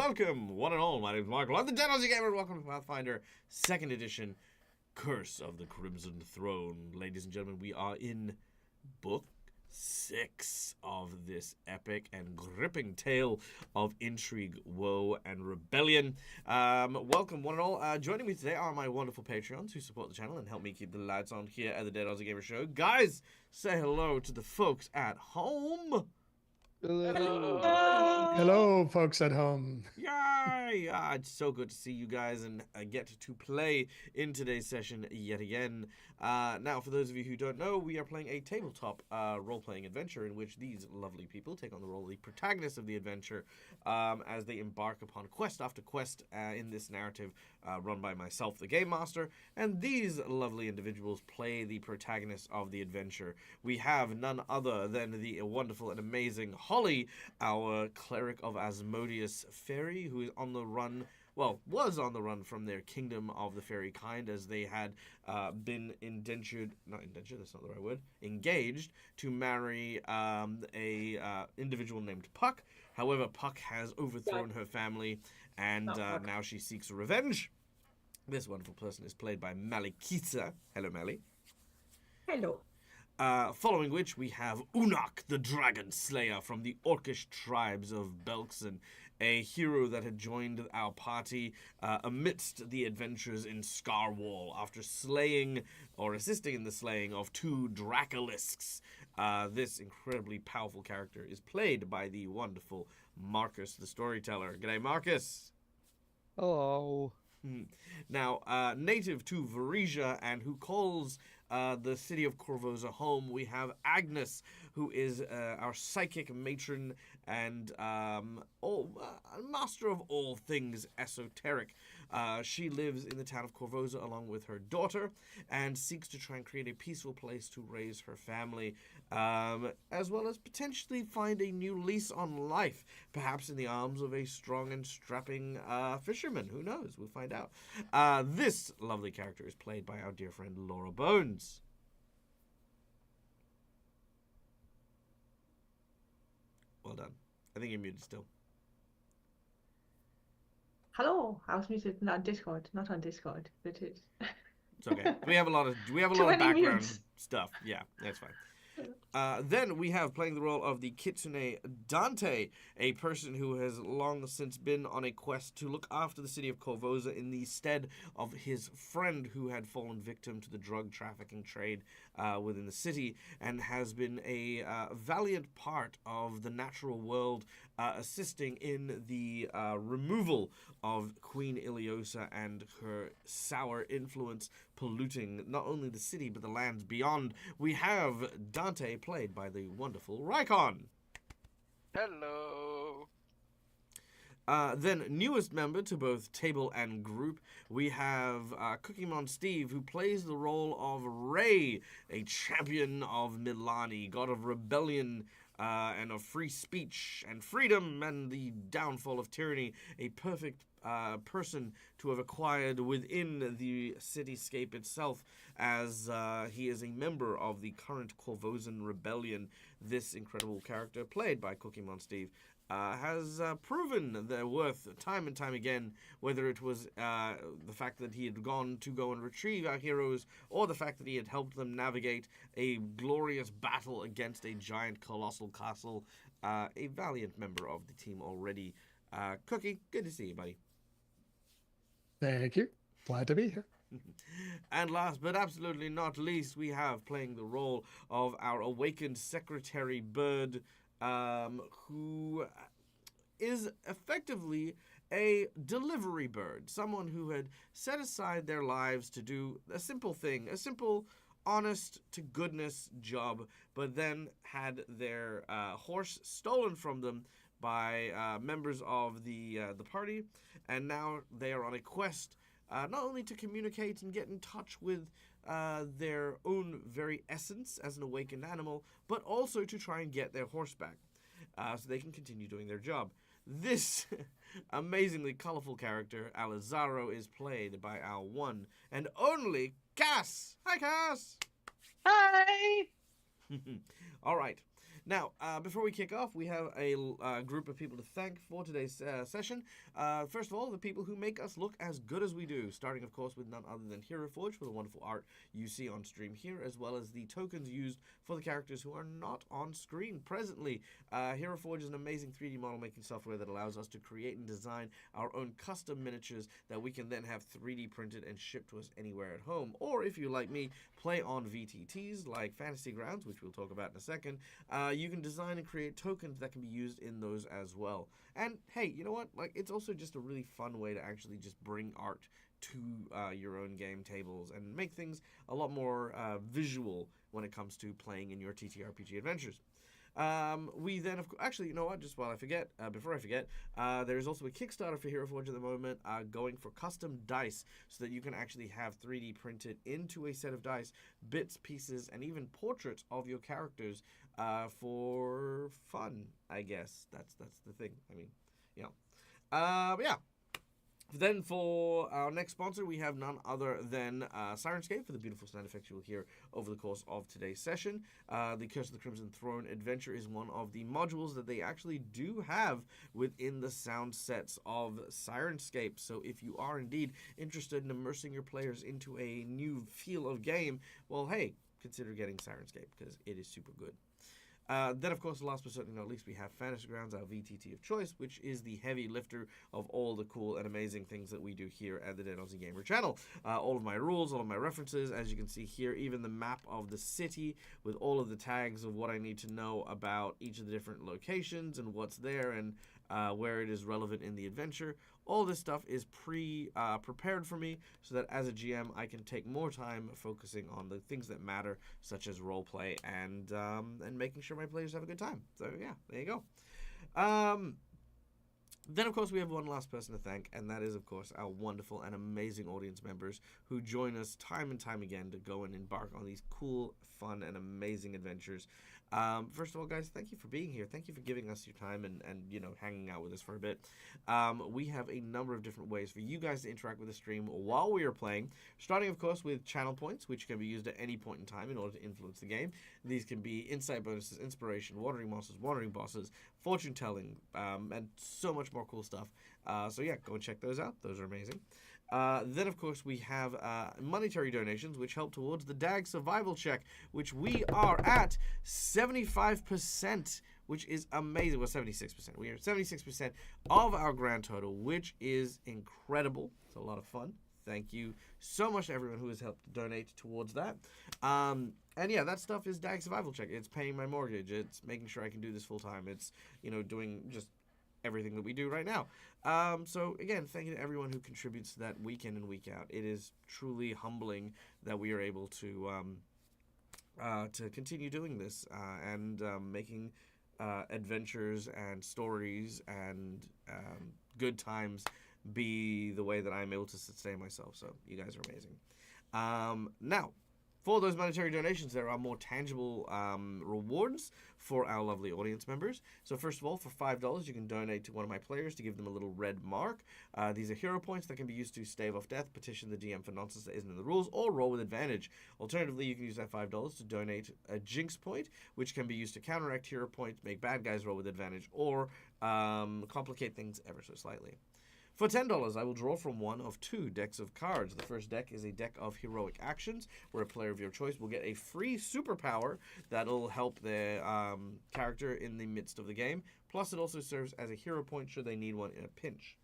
welcome, one and all. My name is Michael. I'm the Dead Aussie Gamer. Welcome to Pathfinder 2nd Edition, Curse of the Crimson Throne. Ladies and gentlemen, we are in Book 6 of this epic and gripping tale of intrigue, woe, and rebellion. Welcome, one and all. Joining me today are my wonderful Patreons who support the channel and help me keep the lights on here at the Dead Aussie Gamer Show. Guys, say hello to the folks at home. Hello, folks at home. Yay! It's so good to see you guys and get to play in today's session yet again. Now, for those of you who don't know, we are playing a tabletop role-playing adventure in which these lovely people take on the role of the protagonists of the adventure as they embark upon quest after quest in this narrative run by myself, the Game Master, and these lovely individuals play the protagonists of the adventure. We have none other than the wonderful and amazing Holly, our cleric of Asmodeus fairy, who is on the run, well, was on the run from their kingdom of the fairy kind, as they had been engaged to marry a individual named Puck. However, Puck has overthrown her family, and now she seeks revenge. This wonderful person is played by Malikisa. Hello, Mali. Hello. Following which, we have Unak, the Dragon Slayer from the Orcish tribes of Belkson, a hero that had joined our party amidst the adventures in Scarwall after slaying, or assisting in the slaying, of 2 Dracolisks. This incredibly powerful character is played by the wonderful Marcus, the storyteller. G'day, Marcus. Hello. Now, native to Varesia and who calls the city of Corvosa home, we have Agnes, who is our psychic matron and master of all things esoteric. She lives in the town of Corvosa along with her daughter and seeks to try and create a peaceful place to raise her family, as well as potentially find a new lease on life, perhaps in the arms of a strong and strapping fisherman. Who knows? We'll find out. This lovely character is played by our dear friend Laura Bones. Well done. I think you're muted still. Hello. I was muted. Not on Discord. Not on Discord. But it's. It's okay. We have a lot of background mutes. Stuff. Yeah, that's fine. Then we have playing the role of the Kitsune Dante, a person who has long since been on a quest to look after the city of Corvosa in the stead of his friend who had fallen victim to the drug trafficking trade within the city, and has been a valiant part of the natural world, assisting in the removal of Queen Iliosa and her sour influence polluting not only the city but the lands beyond. We have Dante, played by the wonderful Rykon. Hello. Then, newest member to both table and group, we have Cookymon Steve, who plays the role of Ray, a champion of Milani, god of rebellion and of free speech and freedom and the downfall of tyranny, a perfect person to have acquired within the cityscape itself, as he is a member of the current Corvosan rebellion. This incredible character, played by Cookymon Steve, has proven their worth time and time again, whether it was the fact that he had gone to go and retrieve our heroes, or the fact that he had helped them navigate a glorious battle against a giant colossal castle. A valiant member of the team already. Cookie, good to see you, buddy. Thank you. Glad to be here. And last but absolutely not least, we have playing the role of our awakened Secretary Bird, who is effectively a delivery bird, someone who had set aside their lives to do a simple thing, a simple, honest to goodness job, but then had their horse stolen from them by members of the party, and now they are on a quest not only to communicate and get in touch with their own very essence as an awakened animal, but also to try and get their horse back so they can continue doing their job. This amazingly colorful character, Alizaro, is played by our one and only Cass. Hi, Cass! Hi. All right. Now, before we kick off, we have a group of people to thank for today's session. First of all, the people who make us look as good as we do, starting, of course, with none other than Hero Forge for the wonderful art you see on stream here, as well as the tokens used for the characters who are not on screen presently. Hero Forge is an amazing 3D model making software that allows us to create and design our own custom miniatures that we can then have 3D printed and shipped to us anywhere at home. Or if you, like me, play on VTTs like Fantasy Grounds, which we'll talk about in a second, you can design and create tokens that can be used in those as well. And hey, you know what? Like, it's also just a really fun way to actually just bring art to your own game tables and make things a lot more visual when it comes to playing in your TTRPG adventures. We then, actually, you know what? Just while I forget, before I forget, there is also a Kickstarter for Hero Forge at the moment, going for custom dice, so that you can actually have 3D printed into a set of dice, bits, pieces, and even portraits of your characters, for fun. I guess that's the thing. I mean, you know, yeah. Then for our next sponsor, we have none other than Sirenscape for the beautiful sound effects you will hear over the course of today's session. The Curse of the Crimson Throne Adventure is one of the modules that they actually do have within the sound sets of Sirenscape. So if you are indeed interested in immersing your players into a new feel of game, well, hey, consider getting Sirenscape because it is super good. Then, of course, last but certainly not least, we have Fantasy Grounds, our VTT of choice, which is the heavy lifter of all the cool and amazing things that we do here at the Dead Aussie Gamer channel. All of my rules, all of my references, as you can see here, even the map of the city with all of the tags of what I need to know about each of the different locations and what's there and where it is relevant in the adventure. All this stuff is prepared for me so that as a GM, I can take more time focusing on the things that matter, such as roleplay and making sure my players have a good time. So yeah, there you go. Then, of course, we have one last person to thank, and that is, of course, our wonderful and amazing audience members who join us time and time again to go and embark on these cool, fun, and amazing adventures. First of all, guys, thank you for being here. Thank you for giving us your time and you know, hanging out with us for a bit. We have a number of different ways for you guys to interact with the stream while we are playing, starting, of course, with channel points, which can be used at any point in time in order to influence the game. These can be insight bonuses, inspiration, wandering monsters, wandering bosses, fortune telling, and so much more cool stuff. So yeah, go and check those out. Those are amazing. Then, of course, we have monetary donations, which help towards the DAG survival check, which we are at 75%, which is amazing. Well, 76%. We are at 76% of our grand total, which is incredible. It's a lot of fun. Thank you so much to everyone who has helped donate towards that. And yeah, that stuff is DAG survival check. It's paying my mortgage. It's making sure I can do this full time. It's, you know, doing just everything that we do right now. So again, thank you to everyone who contributes to that week in and week out. It is truly humbling that we are able to continue doing this and making adventures and stories and good times be the way that I'm able to sustain myself. So you guys are amazing. Now, for those monetary donations, there are more tangible rewards for our lovely audience members. So first of all, for $5, you can donate to one of my players to give them a little red mark. These are hero points that can be used to stave off death, petition the DM for nonsense that isn't in the rules, or roll with advantage. Alternatively, you can use that $5 to donate a jinx point, which can be used to counteract hero points, make bad guys roll with advantage, or complicate things ever so slightly. For $10, I will draw from one of two decks of cards. The first deck is a deck of heroic actions, where a player of your choice will get a free superpower that'll help their character in the midst of the game. Plus, it also serves as a hero point should they need one in a pinch.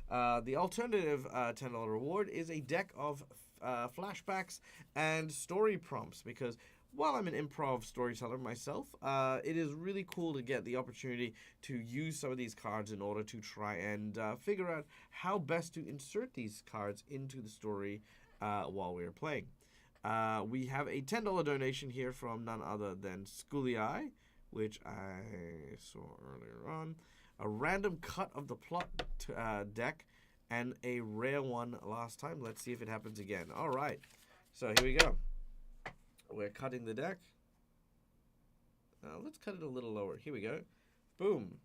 The alternative $10 reward is a deck of flashbacks and story prompts, because while I'm an improv storyteller myself, it is really cool to get the opportunity to use some of these cards in order to try and figure out how best to insert these cards into the story while we are playing. We have a $10 donation here from none other than Schooly, which I saw earlier on. A random cut of the plot deck and a rare one last time. Let's see if it happens again. All right, so here we go. We're cutting the deck. Let's cut it a little lower. Here we go. Boom.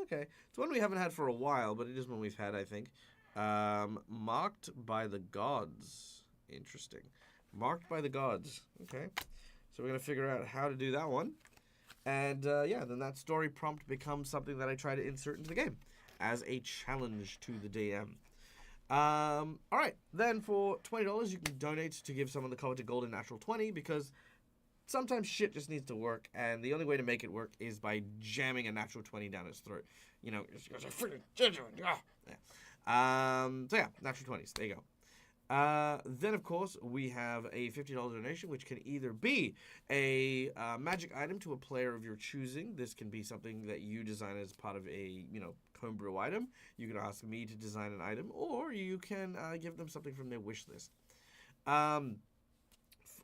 Okay. It's one we haven't had for a while, but it is one we've had, I think. Marked by the Gods. Interesting. Marked by the Gods. Okay. So we're going to figure out how to do that one. And yeah, then that story prompt becomes something that I try to insert into the game as a challenge to the DM. All right, then for $20, you can donate to give someone the coveted golden natural 20 because sometimes shit just needs to work, and the only way to make it work is by jamming a natural 20 down his throat. You know, so yeah, natural 20s. There you go. Then, of course, we have a $50 donation, which can either be a magic item to a player of your choosing. This can be something that you design as part of a, homebrew item. You can ask me to design an item, or you can give them something from their wish list.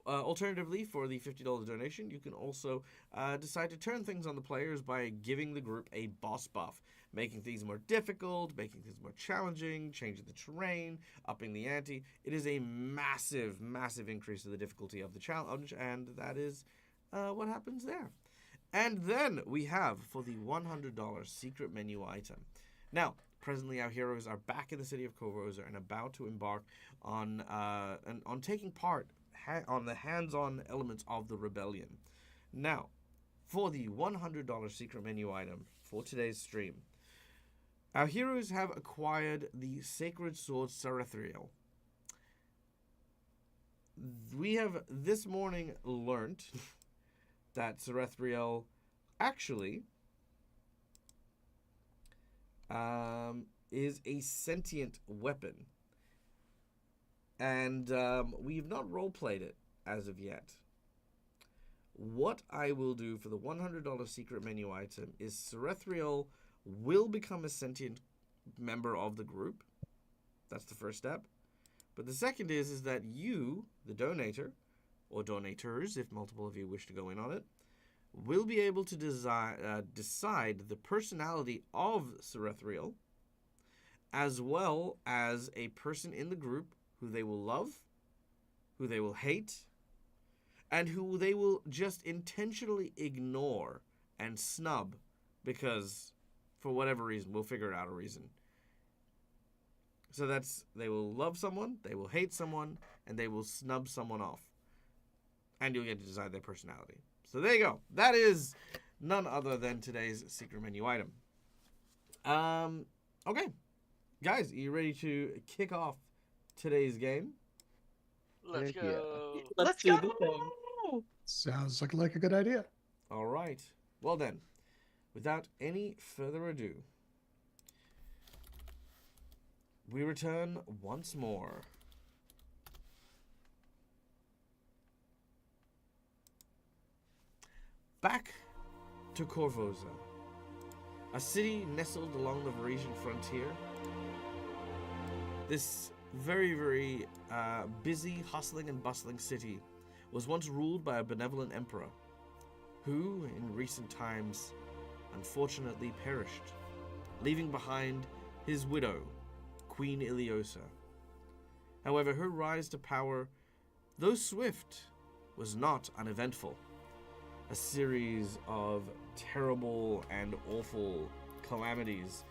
Alternatively, for the $50 donation, you can also decide to turn things on the players by giving the group a boss buff, making things more difficult, making things more challenging, changing the terrain, upping the ante. It is a massive, massive increase in the difficulty of the challenge, and that is what happens there. And then we have, for the $100 secret menu item. Now, presently our heroes are back in the city of Corvosa and about to embark on taking part on the hands-on elements of the rebellion. Now, for the $100 secret menu item for today's stream, our heroes have acquired the sacred sword Sarethriel. We have this morning learnt that Sarethriel actually is a sentient weapon. And we've not roleplayed it as of yet. What I will do for the $100 secret menu item is Sarethriel will become a sentient member of the group. That's the first step. But the second is that you, the donator, or donators, if multiple of you wish to go in on it, will be able to decide the personality of Sarethriel, as well as a person in the group who they will love, who they will hate, and who they will just intentionally ignore and snub because, for whatever reason, we'll figure out a reason. So they will love someone, they will hate someone, and they will snub someone off. And you'll get to decide their personality. So there you go. That is none other than today's secret menu item. Okay. Guys, are you ready to kick off today's game? Let's Heck yeah. go. Let's do go. the thing. Sounds like a good idea. All right. Well then, without any further ado, we return once more. Back to Corvosa, a city nestled along the Varisian frontier. This very, very busy, hustling and bustling city was once ruled by a benevolent emperor who, in recent times, unfortunately perished, leaving behind his widow, Queen Iliosa. However, her rise to power, though swift, was not uneventful. A series of terrible and awful calamities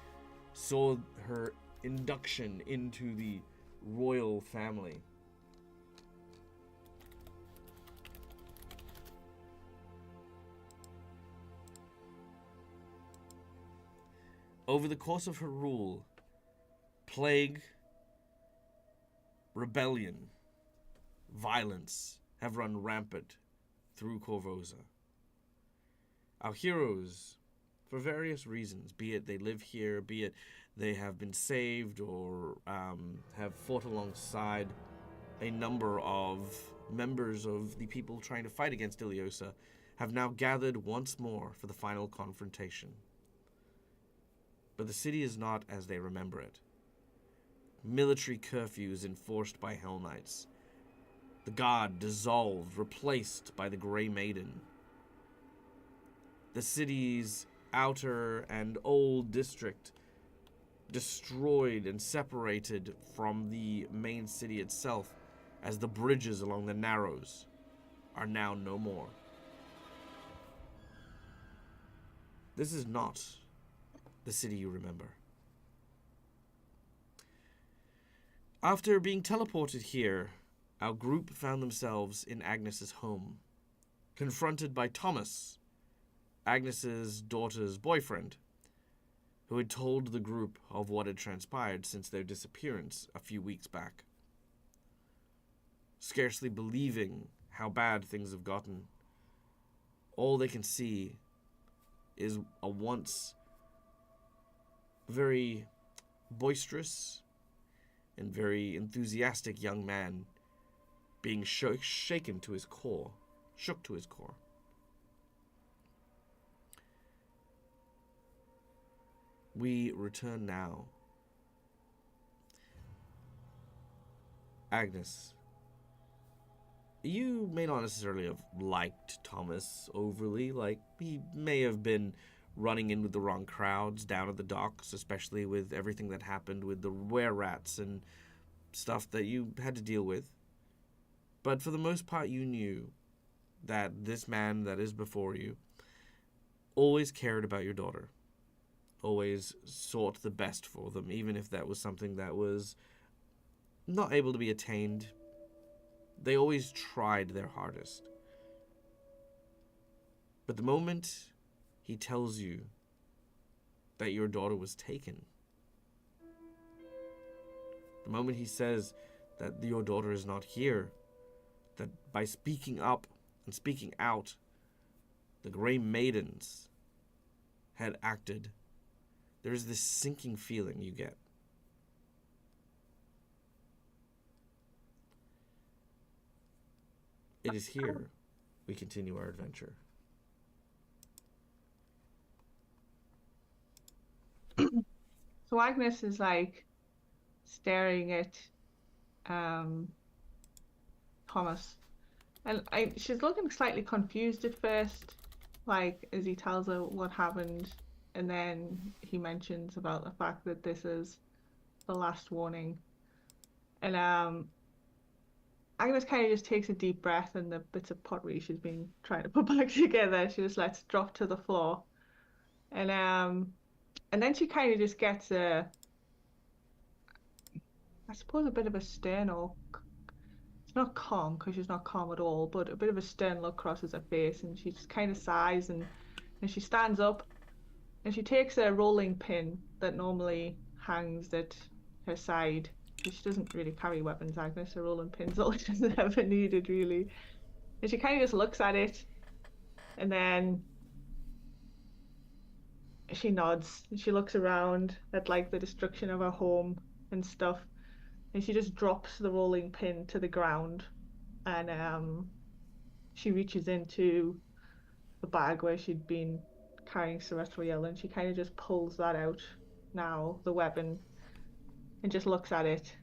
saw her induction into the royal family. Over the course of her rule, plague, rebellion, violence have run rampant through Corvosa. Our heroes, for various reasons, be it they live here, be it they have been saved or have fought alongside a number of members of the people trying to fight against Iliosa, have now gathered once more for the final confrontation. But the city is not as they remember it. Military curfews enforced by Hell Knights. The Guard dissolved, replaced by the Grey Maiden. The city's outer and old district destroyed and separated from the main city itself, as the bridges along the Narrows are now no more. This is not the city you remember. After being teleported here, our group found themselves in Agnes's home, confronted by Thomas, Agnes's daughter's boyfriend, who had told the group of what had transpired since their disappearance a few weeks back. Scarcely believing how bad things have gotten, all they can see is a once very boisterous and very enthusiastic young man being shaken to his core, shook to his core. We return now. Agnes, you may not necessarily have liked Thomas overly. Like, he may have been running in with the wrong crowds down at the docks, especially with everything that happened with the were-rats and stuff that you had to deal with. But for the most part, you knew that this man that is before you always cared about your daughter, always sought the best for them, even if that was something that was not able to be attained. They always tried their hardest. But the moment he tells you that your daughter was taken, the moment he says that your daughter is not here, that by speaking up and speaking out, the Grey Maidens had acted, there is this sinking feeling you get. It is here we continue our adventure. So Agnes is like staring at Thomas, and she's looking slightly confused at first, like as he tells her what happened, and then he mentions about the fact that this is the last warning, and Agnes kind of just takes a deep breath, and the bits of pottery she's been trying to put back together, she just lets drop to the floor, and then she kind of just gets I suppose, a bit of a stern, or it's not calm because she's not calm at all, but a bit of a stern look crosses her face, and she just kind of sighs, and she stands up, and she takes a rolling pin that normally hangs at her side, because she doesn't really carry weapons, Agnes. A rolling pin's all she's ever needed, really. And she kind of just looks at it, and then she nods, and she looks around at like the destruction of her home and stuff, and she just drops the rolling pin to the ground, and she reaches into the bag where she'd been carrying Seratriel, and she kind of just pulls that out now, the weapon, and just looks at it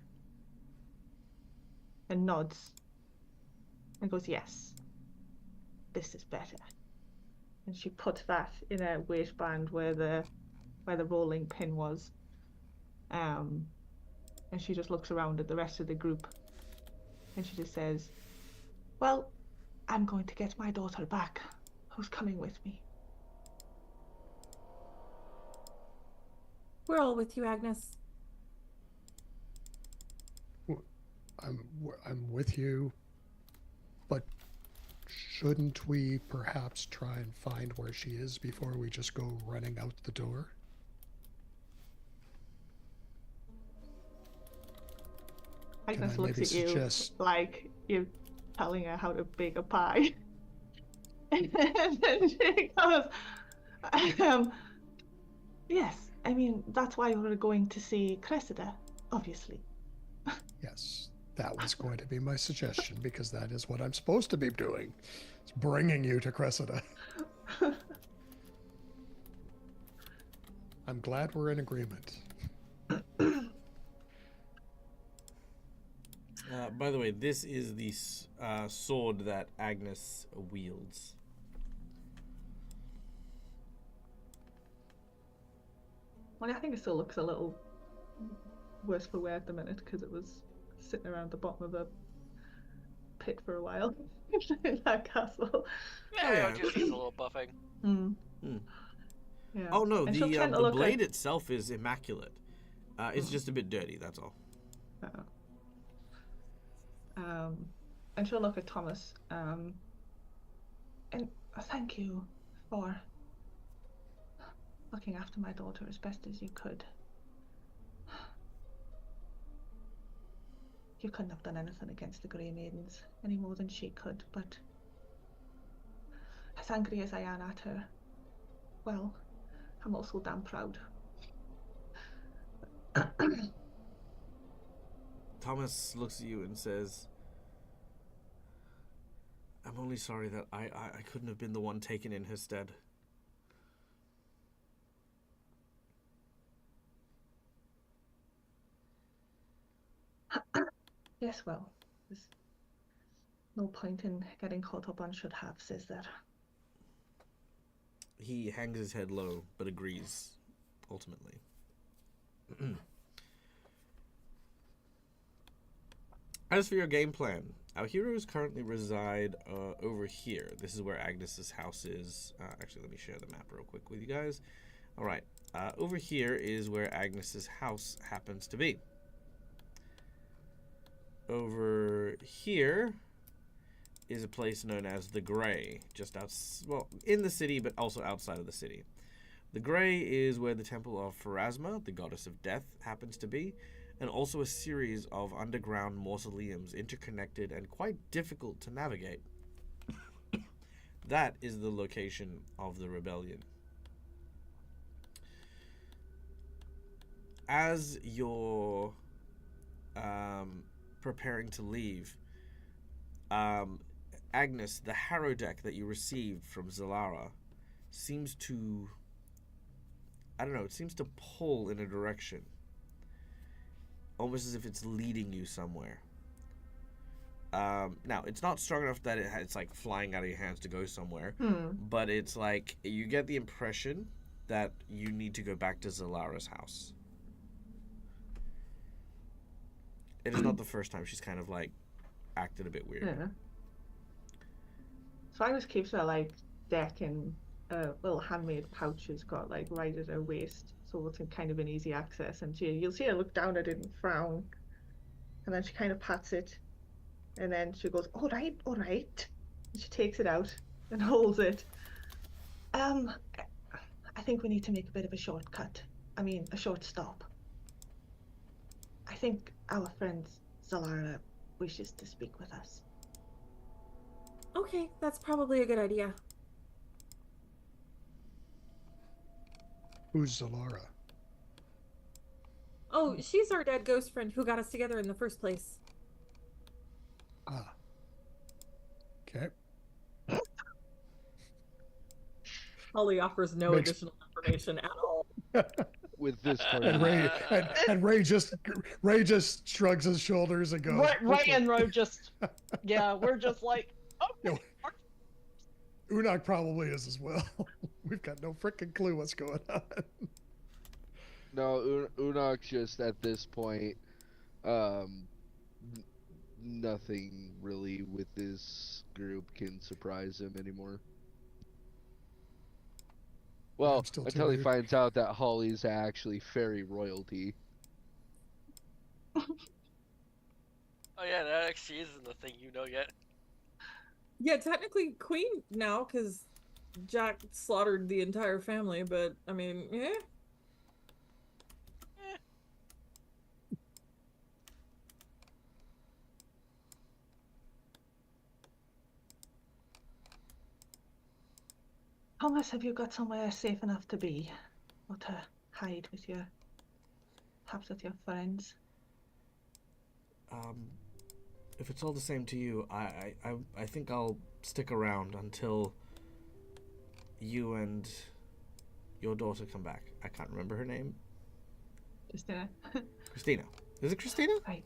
and nods and goes, "Yes, this is better." And she puts that in her waistband where the rolling pin was, and she just looks around at the rest of the group, and she just says, "Well, I'm going to get my daughter back. Who's coming with me?" We're all with you, Agnes. I'm with you, but shouldn't we perhaps try and find where she is before we just go running out the door? Agnes Can I looks maybe at you suggest... like you're telling her how to bake a pie. And then she goes, "Yes, I mean, that's why we're going to see Cressida, obviously." Yes, that was going to be my suggestion, because that is what I'm supposed to be doing. It's bringing you to Cressida. I'm glad we're in agreement. By the way, this is the sword that Agnes wields. Well, I think it still looks a little worse for wear at the minute because it was sitting around the bottom of a pit for a while in that castle. Yeah, it just needs a little buffing. Yeah. Oh no, And she'll tend to the look blade at... itself is immaculate. It's just a bit dirty, that's all. And she'll look at Thomas, and thank you for looking after my daughter as best as you could. You couldn't have done anything against the Grey Maidens any more than she could, but as angry as I am at her, well, I'm also damn proud. Thomas looks at you and says, I'm only sorry that I couldn't have been the one taken in her stead. Yes, well, there's no point in getting caught up on should-haves, is there? He hangs his head low, but agrees, ultimately. As for your game plan, our heroes currently reside over here. This is where Agnes's house is. Actually, let me share the map real quick with you guys. All right, over here is where Agnes's house happens to be. Over here is a place known as the Grey, just in the city, but also outside of the city. The Grey is where the Temple of Pharasma, the goddess of death, happens to be, and also a series of underground mausoleums, interconnected and quite difficult to navigate. That is the location of the rebellion. As you're preparing to leave, Agnes, the harrow deck that you received from Zalara seems to, it seems to pull in a direction. Almost as if it's leading you somewhere. Now, it's not strong enough that it's like flying out of your hands to go somewhere, but it's like you get the impression that you need to go back to Zalara's house. It is not the first time she's kind of like acted a bit weird. Yeah. So Agnes keeps her like deck in a little handmade pouch she's got like right at her waist, so it's kind of an easy access. And you'll see her look down at it and frown, and then she kind of pats it, and then she goes, all right, and she takes it out and holds it. I think we need to make a bit of a shortcut. A short stop. I think our friend Zalara wishes to speak with us. Okay, that's probably a good idea. Who's Zalara? Oh, she's our dead ghost friend who got us together in the first place. Ah. Okay. Holly offers no additional information at all. With this part. And Ray just shrugs his shoulders and goes. Ray and Ro just, we're just like, okay. Unok probably is as well. We've got no freaking clue what's going on. No, Unok just at this point, nothing really with this group can surprise him anymore. Well, until he finds out that Holly's actually fairy royalty. Oh yeah, that actually isn't the thing you know yet. Yeah, technically queen now, because Jack slaughtered the entire family, but, yeah. Thomas, have you got somewhere safe enough to be? Or to hide with perhaps with your friends? If it's all the same to you, I think I'll stick around until you and your daughter come back. I can't remember her name. Justina. Christina. Is it Christina? Right.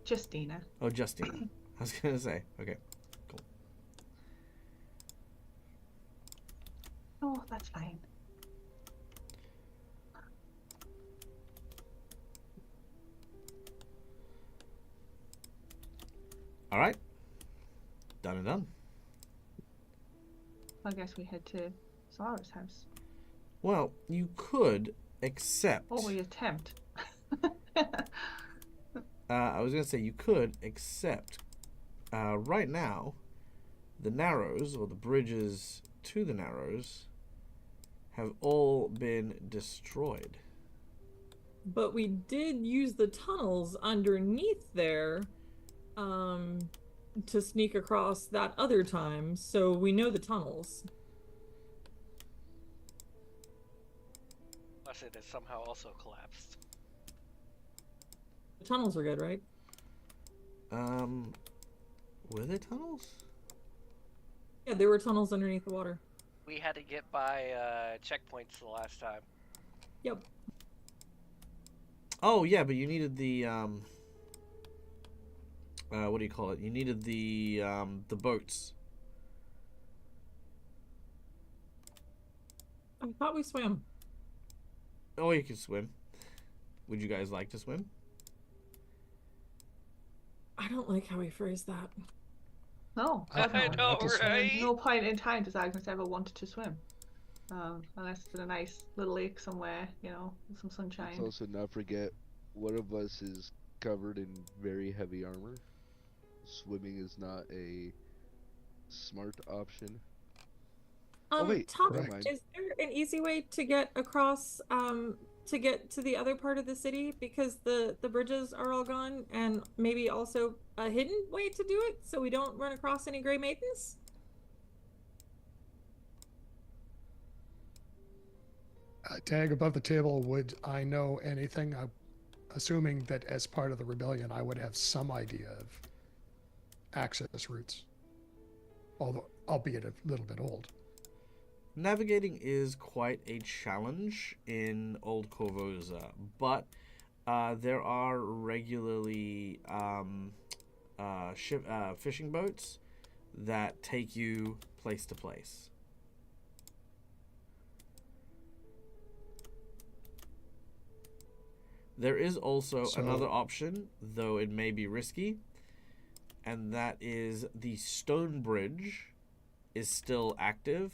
Justina. Oh, Justina. I was gonna say. Okay. Cool. Oh, that's fine. All right. Done and done. I guess we head to Zara's house. Well, you could accept. Or we attempt. I was gonna say you could accept. Right now, the Narrows or the bridges to the Narrows have all been destroyed. But we did use the tunnels underneath there to sneak across that other time, so we know the tunnels. I said that somehow also collapsed. The tunnels are good, right? Were there tunnels? Yeah, there were tunnels underneath the water. We had to get by checkpoints the last time. Yep. Oh yeah, but you needed the what do you call it? You needed the boats. I thought we swam. Oh, you can swim. Would you guys like to swim? I don't like how he phrased that. No, I know, to swim. right? no point in time does Agnes ever wanted to swim. Unless it's in a nice little lake somewhere, you know, with some sunshine. Let's also not forget, one of us is covered in very heavy armor. Swimming is not a smart option. Oh wait, Tom, never mind. is there an easy way to get across, to get to the other part of the city? Because the bridges are all gone, and maybe also a hidden way to do it so we don't run across any Grey Maidens? Tag above the table, would I know anything? Assuming that as part of the rebellion, I would have some idea of access routes, although albeit a little bit old. Navigating is quite a challenge in Old Corvosa, but there are regularly fishing boats that take you place to place. There is also another option, though it may be risky, and that is the stone bridge is still active,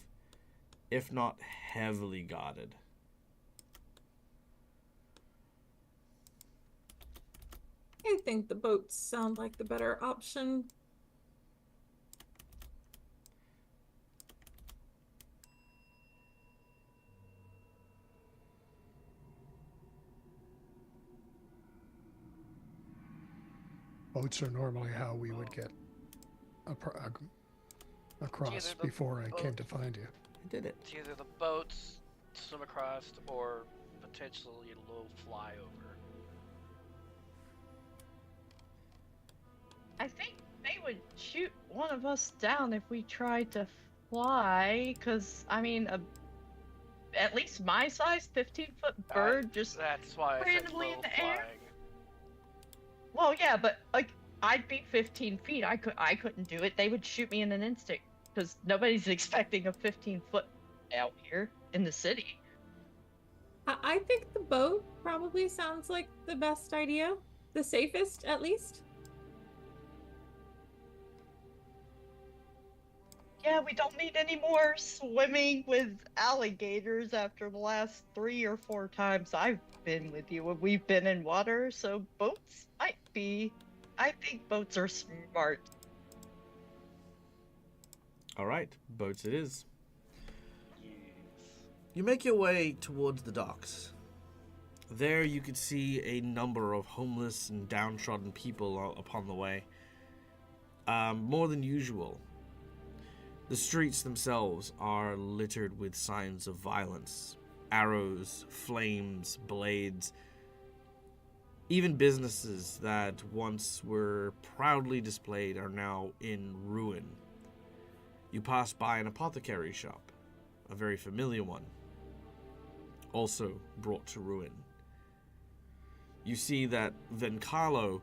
if not heavily guarded. I think the boats sound like the better option. Boats are normally how we would get across before I came to find you. I did it. It's either the boats swim across or potentially a little flyover. I think they would shoot one of us down if we tried to fly, because, I mean, at least my size 15-foot bird just That's why I said randomly low in the air? flying. Well, yeah, but like I'd be 15 feet. I couldn't do it. They would shoot me in an instant because nobody's expecting a 15-foot out here in the city. I think the boat probably sounds like the best idea, the safest at least. Yeah, we don't need any more swimming with alligators after the last 3 or 4 times I've been with you. We've been in water, so boats might be. I think boats are smart. All right, boats it is. Yes. You make your way towards the docks. There you could see a number of homeless and downtrodden people upon the way. More than usual. The streets themselves are littered with signs of violence. Arrows, flames, blades. Even businesses that once were proudly displayed are now in ruin. You pass by an apothecary shop, a very familiar one, also brought to ruin. You see that Vencalo,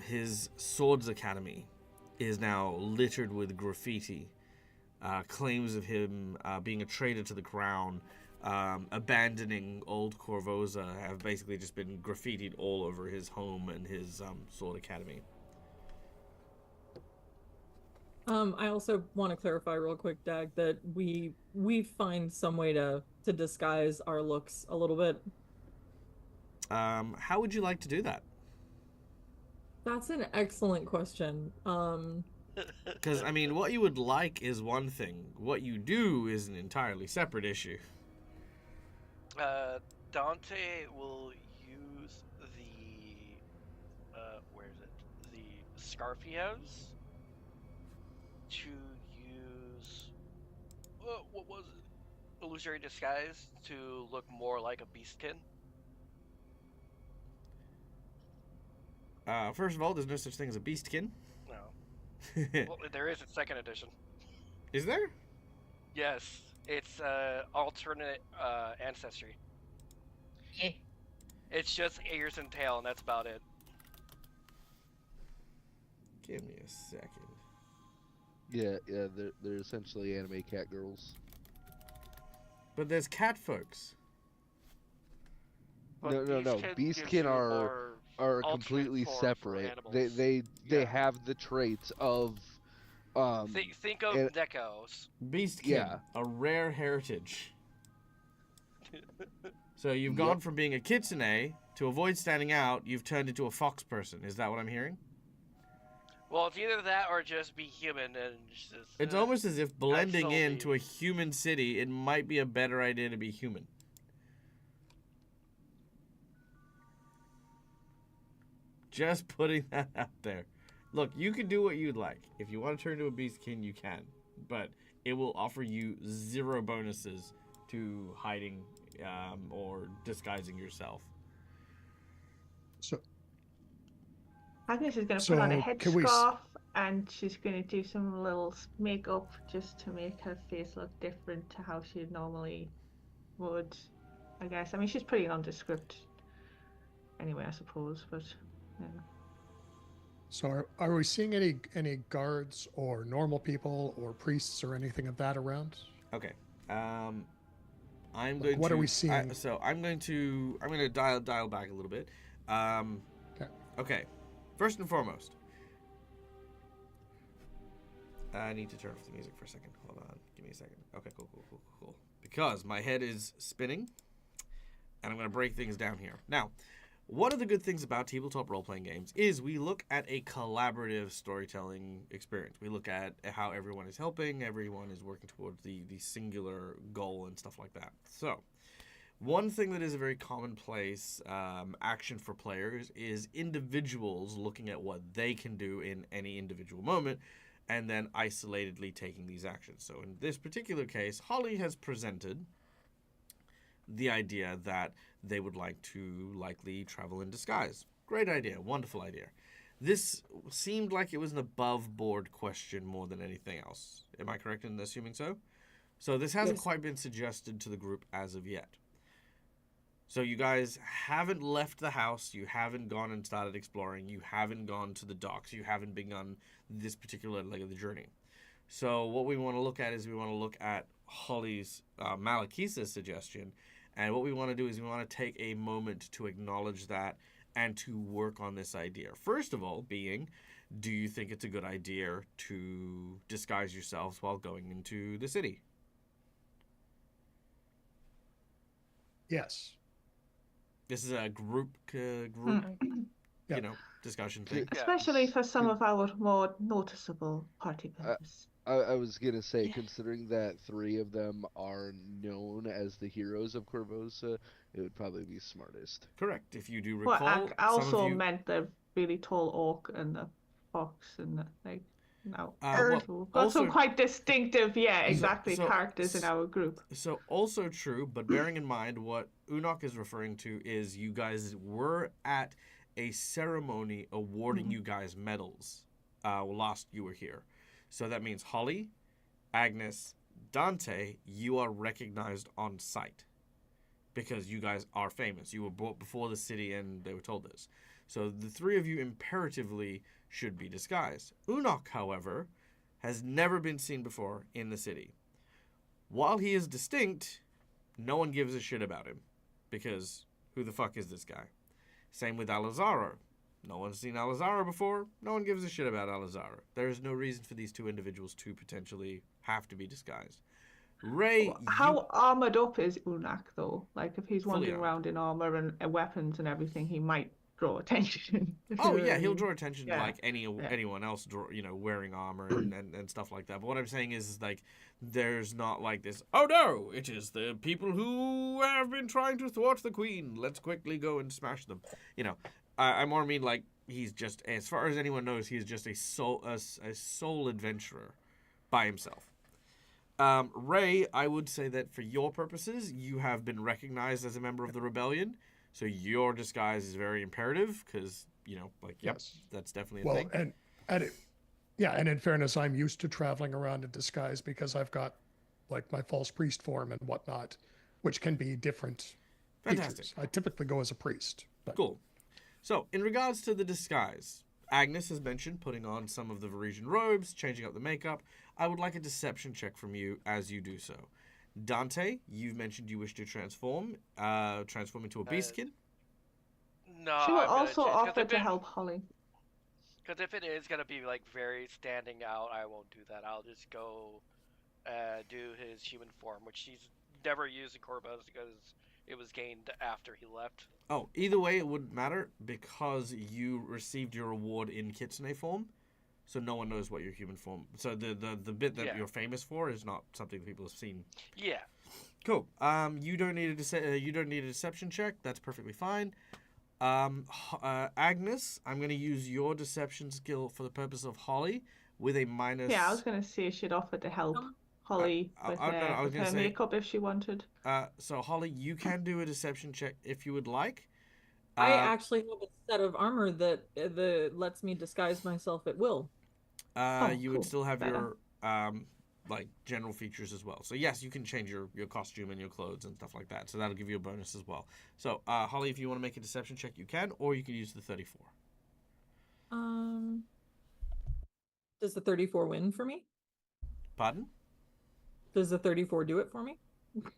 his swords academy, is now littered with graffiti. Claims of him being a traitor to the crown, abandoning Old Corvosa have basically just been graffitied all over his home and his sword academy. I also want to clarify real quick, Dag, that we find some way to disguise our looks a little bit. How would you like to do that? That's an excellent question. Because, I mean, what you would like is one thing. What you do is an entirely separate issue. Dante will use the where is it? The scarf he has to use what was it? Illusory disguise to look more like a beastkin. First of all, there's no such thing as a beastkin. No, well, there is a second edition. Is there? Yes, it's alternate ancestry. Yeah. It's just ears and tail, and that's about it. Give me a second. Yeah, they're essentially anime cat girls. But there's cat folks. But No. Beastkin gives Beastkin you are more alternate completely forms for separate. animals. They Yeah. have the traits of Think of and- Nekos. Beastkin, Yeah. a rare heritage. So you've gone from being a kitsune to avoid standing out, you've turned into a fox person. Is that what I'm hearing? Well, it's either that or just be human and just. It's almost as if blending slowly- into a human city, it might be a better idea to be human. Just putting that out there. Look, you can do what you'd like. If you want to turn into a beastkin, you can. But it will offer you 0 bonuses to hiding or disguising yourself. So Agnes is going to put on a So, can we s- headscarf and she's going to do some little makeup just to make her face look different to how she normally would, I guess. I mean, she's pretty nondescript anyway, I suppose, but yeah. So are we seeing any guards or normal people or priests or anything of that around? Okay. I'm Like, going what to. are we seeing? So I'm going to dial back a little bit. Okay. Okay. First and foremost, I need to turn off the music for a second. Hold on. Give me a second. Okay. Cool. Because my head is spinning, and I'm going to break things down here. Now, one of the good things about tabletop role-playing games is we look at a collaborative storytelling experience. We look at how everyone is helping, everyone is working towards the singular goal and stuff like that. So, one thing that is a very commonplace action for players is individuals looking at what they can do in any individual moment and then isolatedly taking these actions. So in this particular case, Holly has presented the idea that they would like to likely travel in disguise. Great idea, wonderful idea. This seemed like it was an above board question more than anything else. Am I correct in assuming so? So this hasn't Yes. quite been suggested to the group as of yet. So you guys haven't left the house, you haven't gone and started exploring, you haven't gone to the docks, you haven't begun this particular leg of the journey. So what we want to look at is we want to look at Holly's Malachisa's suggestion, and what we want to do is we want to take a moment to acknowledge that and to work on this idea. First of all, being, do you think it's a good idea to disguise yourselves while going into the city? Yes. This is a group Yeah. discussion thing. Yeah. Especially for some of our more noticeable party members. I was gonna say, considering that 3 of them are known as the heroes of Corvosa, it would probably be smartest. Correct. If you do Well, recall, I also some of you, meant the really tall orc and the fox and the, like, no. well, So we've got some also- quite distinctive, exactly, so- characters in our group. So also true, but bearing in mind what Unok is referring to is you guys were at a ceremony awarding you guys medals last you were here. So that means Holly, Agnes, Dante, you are recognized on sight because you guys are famous. You were brought before the city and they were told this. So the 3 of you imperatively should be disguised. Unok, however, has never been seen before in the city. While he is distinct, no one gives a shit about him because who the fuck is this guy? Same with Alizaro. No one's seen Alizaro before. No one gives a shit about Alizaro. There is no reason for these 2 individuals to potentially have to be disguised. Ray, How armored up is Unak, though? Like, if he's Fully wandering armored. around in armor and weapons and everything, he might draw attention. if Oh you know what yeah, I he'll mean. draw attention Yeah. like anyone else wearing armor and stuff like that. But what I'm saying is like there's not like this, oh no, it is the people who have been trying to thwart the queen. Let's quickly go and smash them. You know, I more mean like he's just, as far as anyone knows, he's just a sole adventurer by himself. Ray, I would say that for your purposes, you have been recognized as a member of the rebellion, so your disguise is very imperative because like Yes. that's definitely a Well, thing. and in fairness, I'm used to traveling around in disguise because I've got like my false priest form and whatnot, which can be different Fantastic. features. I typically go as a priest, but Cool. So, in regards to the disguise, Agnes has mentioned putting on some of the Varisian robes, changing up the makeup. I would like a deception check from you as you do so. Dante, you've mentioned you wish to transform into a beast skin. No, She will I'm gonna also change, offer to help Holly. Because if it is gonna be like very standing out, I won't do that. I'll just go do his human form, which he's never used in Corvus because it was gained after he left. Oh, either way, it wouldn't matter because you received your reward in Kitsune form, so no one knows what your human form. So the bit that you're famous for is not something that people have seen. Yeah. Cool. You don't need a deception check. That's perfectly fine. Agnes, I'm going to use your deception skill for the purpose of Holly with a minus. Yeah, I was going to say she'd offer to help Holly with her makeup if she wanted. So Holly, you can do a deception check if you would like. I actually have a set of armor that lets me disguise myself at will. You would still have your like general features as well. So yes, you can change your costume and your clothes and stuff like that. So that'll give you a bonus as well. So Holly, if you want to make a deception check, you can, or you can use the 34. Does the 34 win for me? Pardon? Does the 34 do it for me?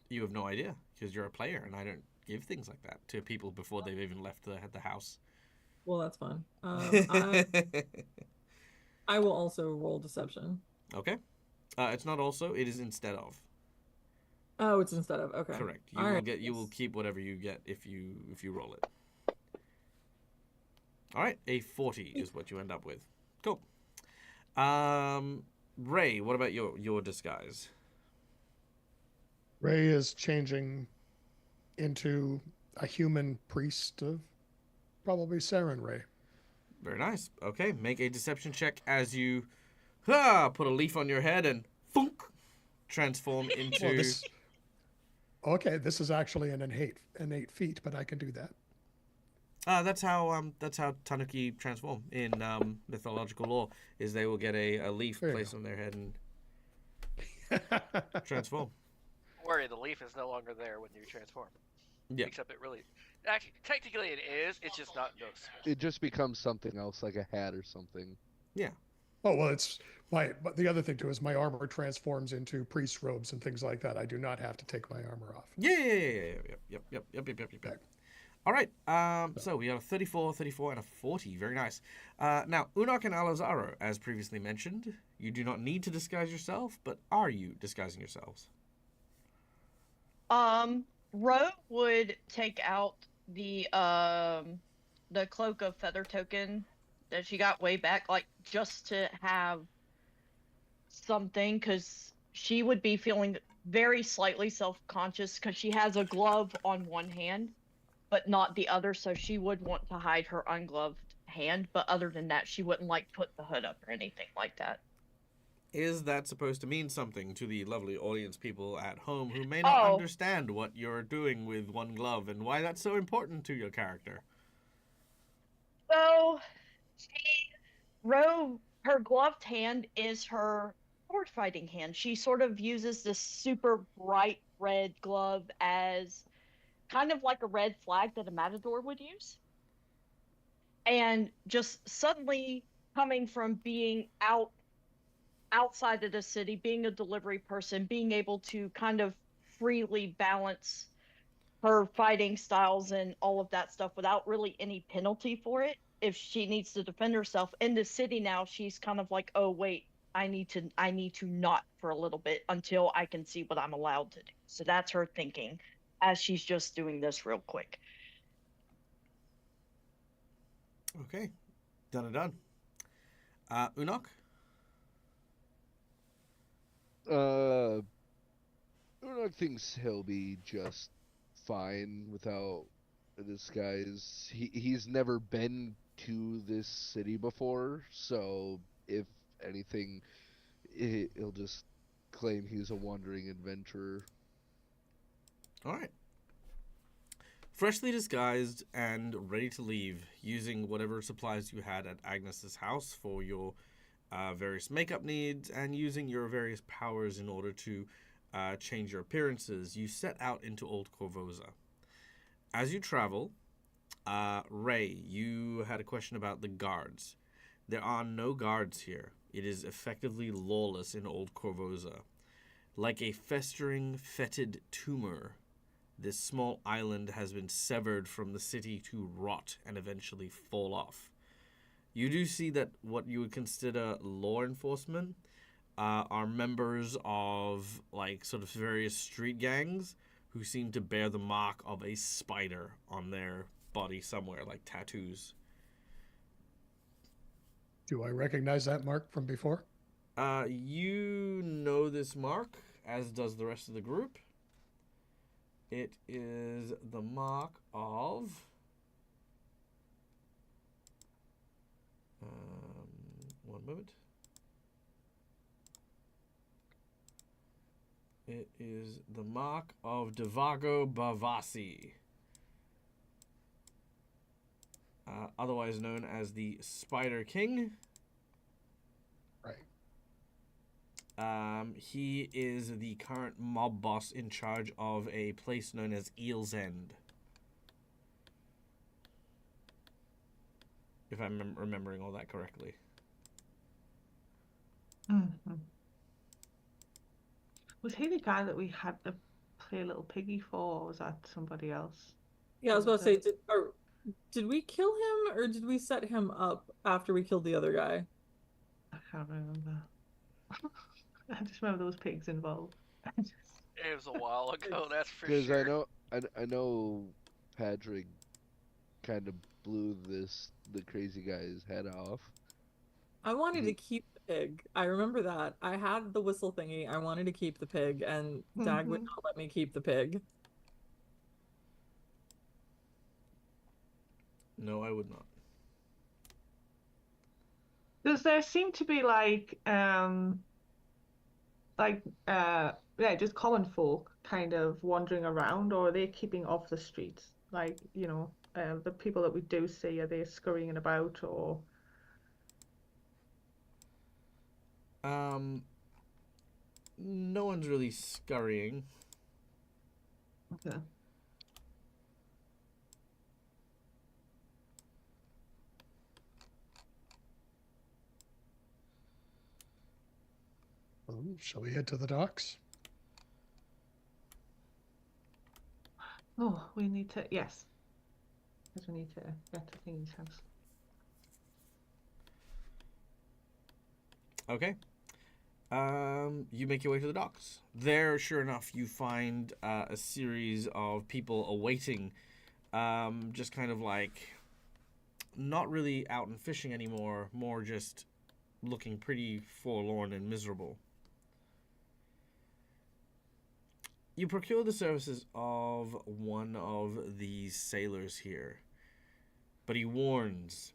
You have no idea because you're a player, and I don't give things like that to people before they've even left the house. Well, that's fun. I will also roll deception. Okay. It's not also. It is instead of. Oh, it's instead of. Okay. Correct. You will keep whatever you get if you roll it. All right. A 40 is what you end up with. Cool. Ray, what about your disguise? Ray is changing into a human priest of probably Saren Ray. Very nice. Okay, make a deception check as you put a leaf on your head and thunk, transform into. This is actually an innate feat, but I can do that. That's how Tanuki transform in mythological lore. Is they will get a leaf placed on their head and transform. Don't worry, the leaf is no longer there when you transform. Yeah. Except it really, actually, technically it is. It's just not noticeable. It just becomes something else, like a hat or something. Yeah. Oh well, but the other thing too is my armor transforms into priest robes and things like that. I do not have to take my armor off. Yep. All right. So we got a 34, and a 40. Very nice. Now, Unok and Alazaro, as previously mentioned, you do not need to disguise yourself, but are you disguising yourselves? Ro would take out the cloak of feather token that she got way back, like just to have something, because she would be feeling very slightly self-conscious because she has a glove on one hand but not the other, so she would want to hide her ungloved hand, but other than that she wouldn't like put the hood up or anything like that. Is that supposed to mean something to the lovely audience people at home who may not understand what you're doing with one glove and why that's so important to your character? So, her gloved hand is her sword fighting hand. She sort of uses this super bright red glove as kind of like a red flag that a matador would use. And just suddenly coming from being outside of the city, being a delivery person, being able to kind of freely balance her fighting styles and all of that stuff without really any penalty for it. If she needs to defend herself in the city now, she's kind of like, oh wait, I need to not for a little bit until I can see what I'm allowed to do. So that's her thinking as she's just doing this real quick. Okay, done and done. Unok? Uruk thinks he'll be just fine without a disguise. He's never been to this city before, so if anything, he'll just claim he's a wandering adventurer. All right. Freshly disguised and ready to leave, using whatever supplies you had at Agnes's house for your various makeup needs, and using your various powers in order to change your appearances, you set out into Old Corvosa. As you travel, Ray, you had a question about the guards. There are no guards here. It is effectively lawless in Old Corvosa. Like a festering, fetid tumor, this small island has been severed from the city to rot and eventually fall off. You do see that what you would consider law enforcement are members of, like, sort of various street gangs who seem to bear the mark of a spider on their body somewhere, like tattoos. Do I recognize that mark from before? You know this mark, as does the rest of the group. It is the mark of... one moment. It is the mark of Devago Bavasi, otherwise known as the Spider King. Right. He is the current mob boss in charge of a place known as Eel's End. If I'm remembering all that correctly. Mm-hmm. Was he the guy that we had to play Little Piggy for, or was that somebody else? Yeah, I was about to say, did we kill him or did we set him up after we killed the other guy? I can't remember. I just remember there was pigs involved. It was a while ago, that's for Because sure. I know Patrick kind of blew the crazy guy's head off. I wanted to keep the pig. I remember that. I had the whistle thingy. I wanted to keep the pig, and Dag would not let me keep the pig. No, I would not. Does there seem to be just common folk kind of wandering around, or are they keeping off the streets? Like, the people that we do see, are they scurrying about, or? No one's really scurrying. Okay. Shall we head to the docks? Oh, we need to, yes. Because we need to get to Thingy's house. Okay. You make your way to the docks. There, sure enough, you find a series of people awaiting, just kind of like, not really out and fishing anymore, more just looking pretty forlorn and miserable. You procure the services of one of these sailors here, but he warns,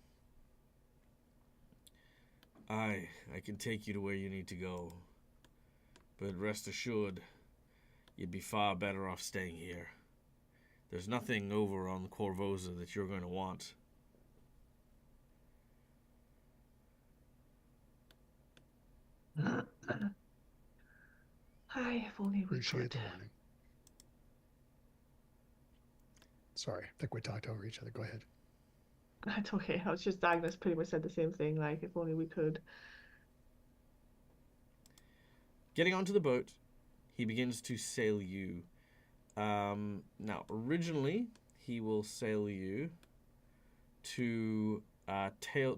I can take you to where you need to go, but rest assured, you'd be far better off staying here. There's nothing over on Corvosa that you're going to want. Hi, if only we Appreciate could. the warning. Sorry, I think we talked over each other. Go ahead. That's okay. I was just Agnes pretty much said the same thing, like, if only we could. Getting onto the boat, he begins to sail you. Now, originally, he will sail you to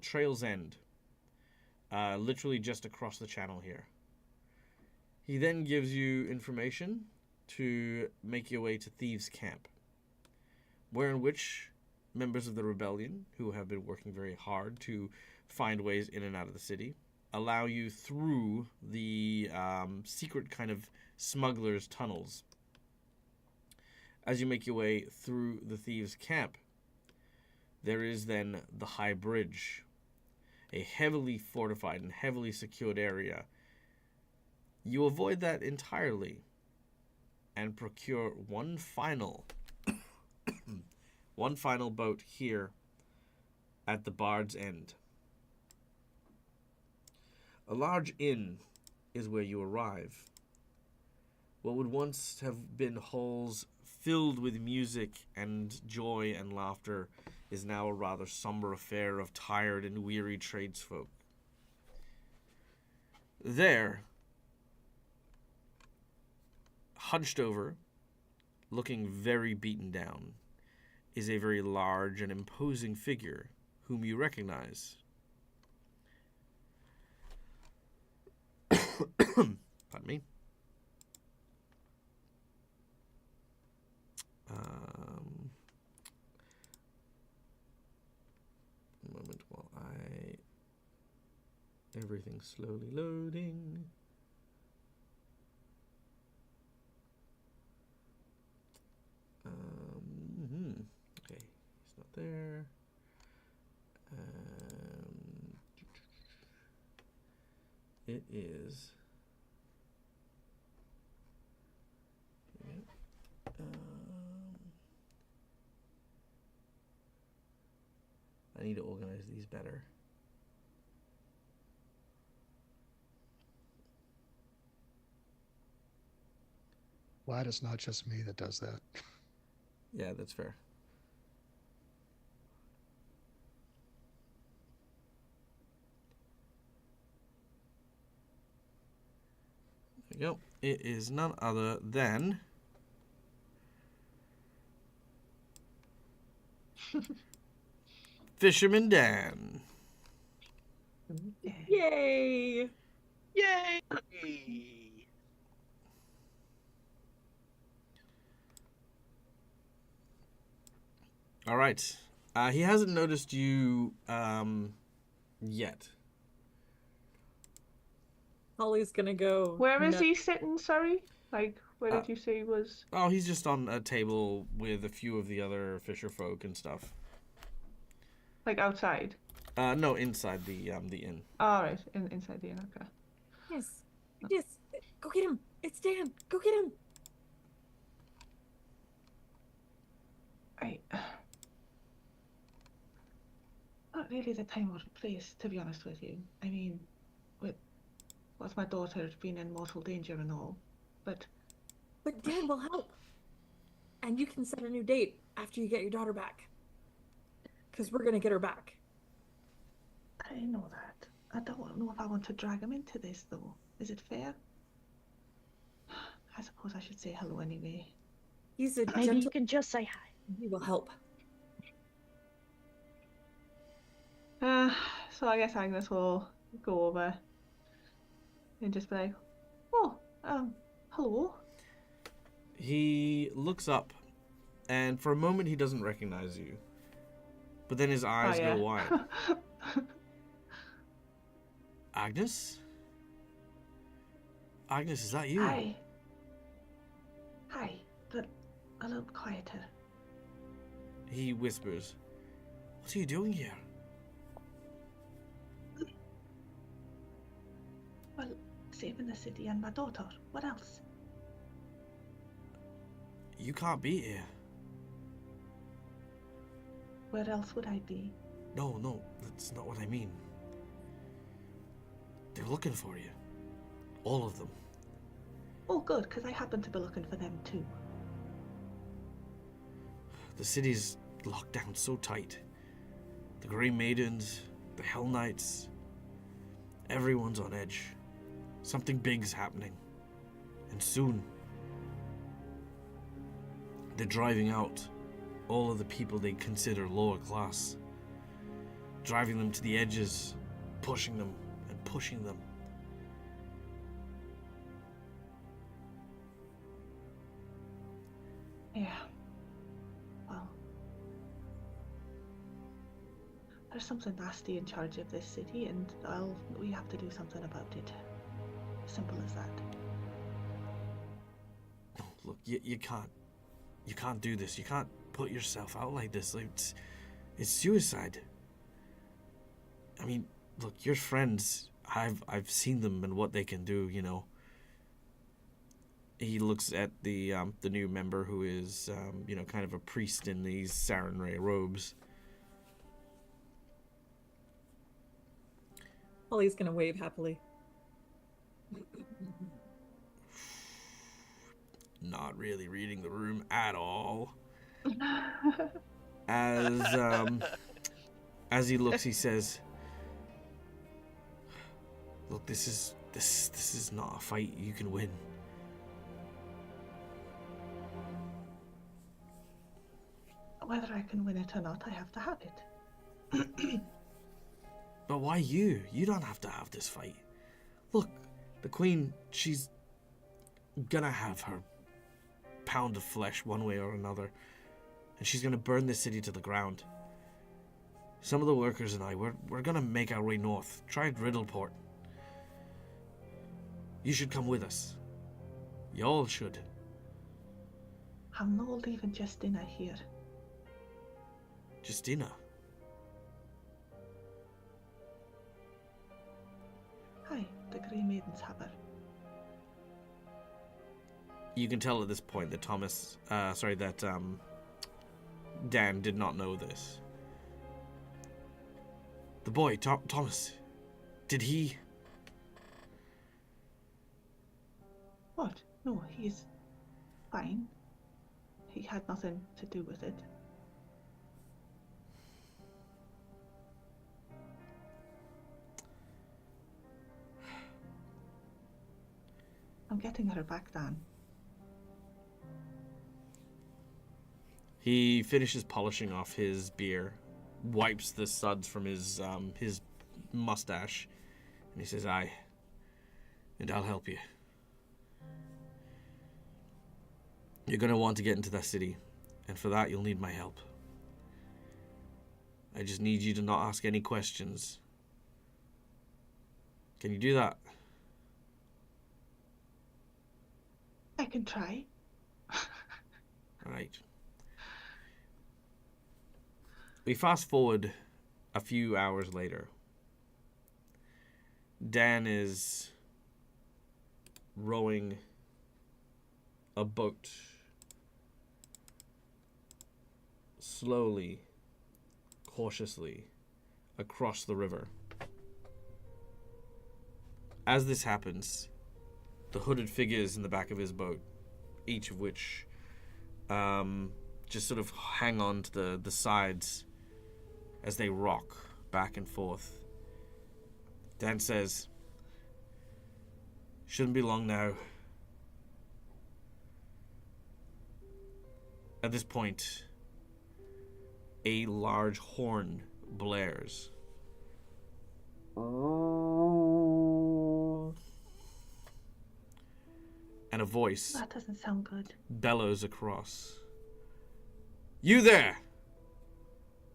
Trail's End, literally just across the channel here. He then gives you information to make your way to Thieves' Camp, where in which members of the rebellion, who have been working very hard to find ways in and out of the city, allow you through the secret kind of smuggler's tunnels. As you make your way through the thieves' camp, there is then the High Bridge, a heavily fortified and heavily secured area. You avoid that entirely and procure one final boat here at the Bard's End. A large inn is where you arrive. What would once have been halls filled with music and joy and laughter is now a rather somber affair of tired and weary tradesfolk. There, hunched over, looking very beaten down, is a very large and imposing figure whom you recognize. Pardon me. A moment while everything's slowly loading. Okay, he's not there. It is. I need to organize these better. Glad it's not just me that does that. Yeah, that's fair. There we go. It is none other than Fisherman Dan. Yay! Yay! All right. He hasn't noticed you yet. Holly's gonna go. Where is nuts. he sitting? Sorry, like where did you say he was? Oh, he's just on a table with a few of the other fisher folk and stuff. Like outside? No, inside the inn. All right, inside the inn. Okay. Yes. Yes. Go get him. It's Dan. Go get him. Not really the time or place, to be honest with you. I mean, with my daughter being in mortal danger and all, but Dan will help. And you can set a new date after you get your daughter back. Because we're gonna get her back. I know that. I don't know if I want to drag him into this, though. Is it fair? I suppose I should say hello anyway. He's a Maybe gentle. you can just say hi. He will help. So I guess Agnes will go over and just be like, oh, hello. He looks up, and for a moment he doesn't recognize you. But then his eyes go wide. Agnes? Agnes, is that you? Hi. Hi, but a little quieter. He whispers, "What are you doing here?" Well, saving the city and my daughter. What else? You can't be here. Where else would I be? No, that's not what I mean. They're looking for you. All of them. Oh, good, because I happen to be looking for them too. The city's locked down so tight. The Grey Maidens, the Hell Knights, everyone's on edge. Something big's happening. And soon. They're driving out all of the people they consider lower class. Driving them to the edges, pushing them and pushing them. Yeah. Well, There's something nasty in charge of this city, and we have to do something about it. Simple as that. No, look, you can't do this. You can't put yourself out like this. Like, it's suicide. I mean, look, your friends, I've seen them and what they can do, you know. He looks at the new member who is, you know, kind of a priest in these Sarenrae robes. Holly's gonna wave happily. Not really reading the room at all. As he looks, he says, "Look, this is not a fight you can win. Whether I can win it or not, I have to have it." But why you? You don't have to have this fight. Look, the queen, she's gonna have her pound of flesh one way or another, and she's gonna burn this city to the ground. Some of the workers and I, we're gonna make our way north. Try Riddleport. You should come with us. You all should. I'm not leaving Justina here. Justina? Hi, the Grey Maidens have her. You can tell at this point that Dan did not know this. The boy, Thomas, did he? What? No, he's fine. He had nothing to do with it. I'm getting her back, Dan. He finishes polishing off his beer, wipes the suds from his mustache, and he says, "Aye, and I'll help you. You're going to want to get into that city, and for that you'll need my help. I just need you to not ask any questions. Can you do that?" I can try. All right. We fast forward a few hours later. Dan is rowing a boat slowly, cautiously across the river. As this happens, the hooded figures in the back of his boat, each of which just sort of hang on to the sides as they rock back and forth. Dan says, "Shouldn't be long now." At this point, a large horn blares. And a voice That doesn't sound good. bellows across. "You there!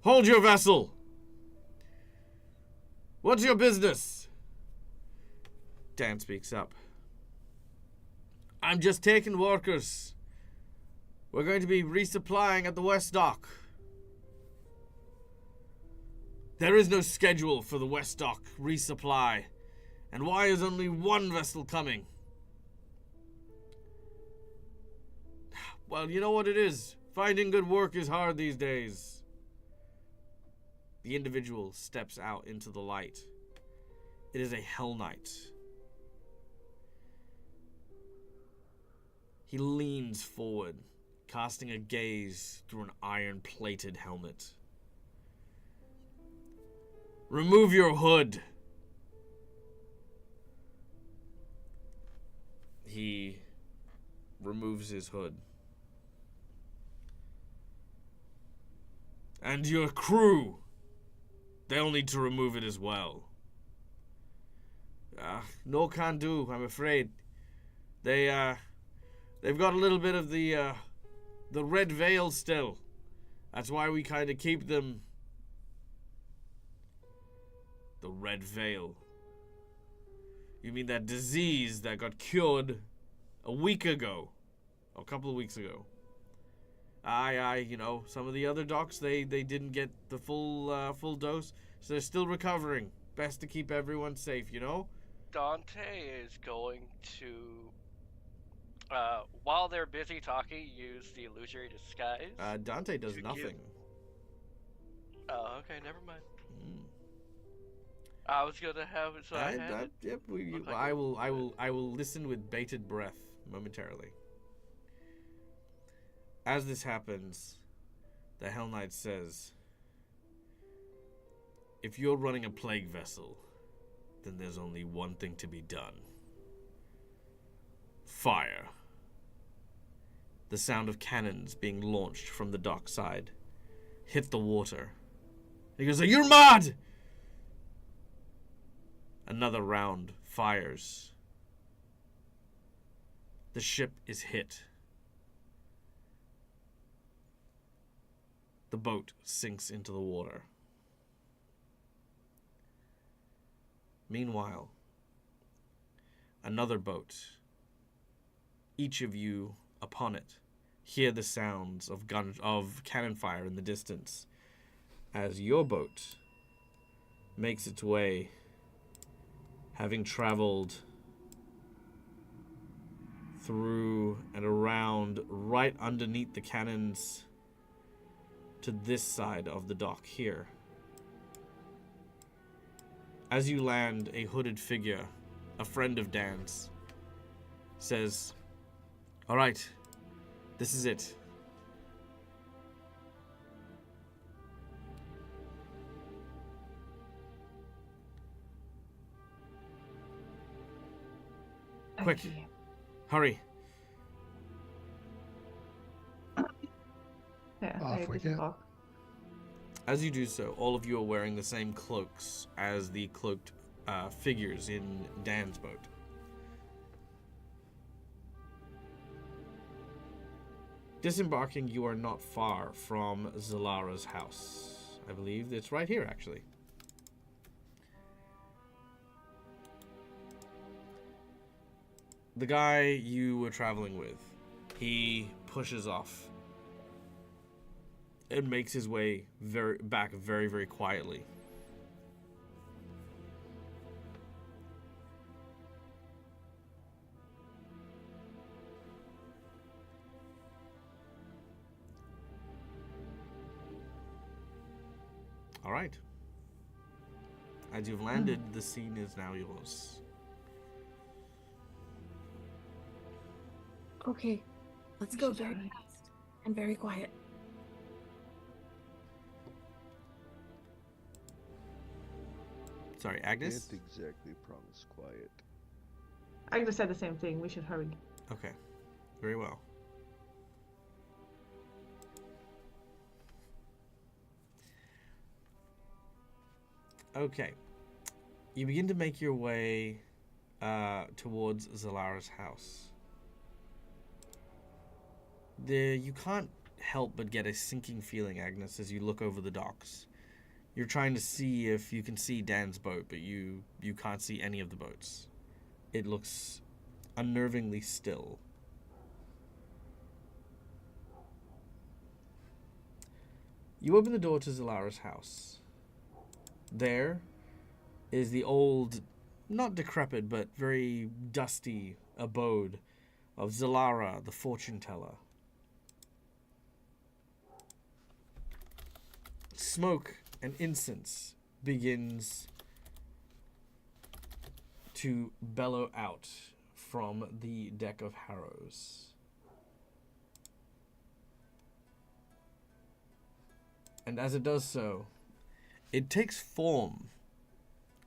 Hold your vessel! What's your business?" Dan speaks up. "I'm just taking workers. We're going to be resupplying at the West Dock." "There is no schedule for the West Dock resupply. And why is only one vessel coming?" "Well, you know what it is. Finding good work is hard these days." The individual steps out into the light. It is a Hell Knight. He leans forward, casting a gaze through an iron-plated helmet. "Remove your hood." He removes his hood. "And your crew, they'll need to remove it as well." "No can do, I'm afraid. They've got a little bit of the red veil still. That's why we kind of keep them The red veil. You mean that disease that got cured a week ago? A couple of weeks ago. Aye, some of the other docs, they didn't get the full dose, so they're still recovering. Best to keep everyone safe, Dante is going to, while they're busy talking, use the illusory disguise. Dante does To nothing. Oh, okay, never mind. Mm. I was gonna have it so I had it. Yep, Look like I it, will but- listen with bated breath momentarily. As this happens, the Hell Knight says, if you're running a plague vessel, then there's only one thing to be done. Fire. The sound of cannons being launched from the dock side hit the water. He goes, you're mad! Another round fires. The ship is hit. The boat sinks into the water. Meanwhile, another boat. Each of you upon it hear the sounds of cannon fire in the distance as your boat makes its way, having traveled through and around right underneath the cannons to this side of the dock here. As you land, a hooded figure, a friend of Dan's, says, all right, this is it. Quick. Thank you. Hurry. Yeah, Off I we just get. talk. As you do so, all of you are wearing the same cloaks as the cloaked figures in Dan's boat. Disembarking, you are not far from Zalara's house. I believe it's right here, actually. The guy you were traveling with, he pushes off and makes his way back very, very quietly. All right. As you've landed, the scene is now yours. Okay, let's We go should very hurry. fast and very quiet. Sorry, Agnes? Can't exactly promise quiet. Agnes said the same thing. We should hurry. Okay. Very well. Okay. You begin to make your way towards Zalara's house. You can't help but get a sinking feeling, Agnes, as you look over the docks. You're trying to see if you can see Dan's boat, but you can't see any of the boats. It looks unnervingly still. You open the door to Zalara's house. There is the old, not decrepit, but very dusty abode of Zalara, the fortune teller. Smoke and incense begins to bellow out from the deck of harrows. And as it does so, it takes form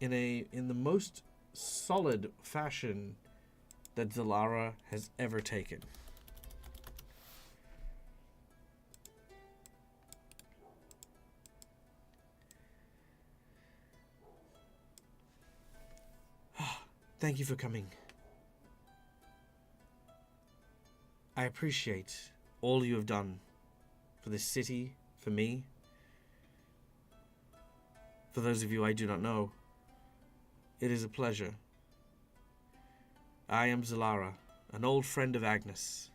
in the most solid fashion that Zalara has ever taken. Thank you for coming. I appreciate all you have done for this city, for me. For those of you I do not know, It is a pleasure. I am Zalara, an old friend of Agnes.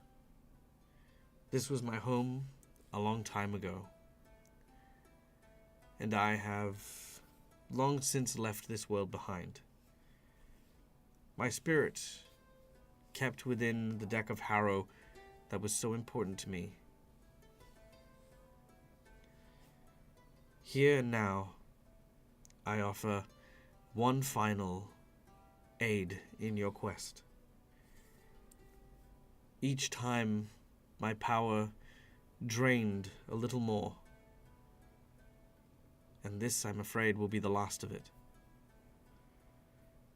This was my home a long time ago, and I have long since left this world behind. My spirit kept within the deck of Harrow that was so important to me. Here and now, I offer one final aid in your quest. Each time my power drained a little more, and this, I'm afraid, will be the last of it.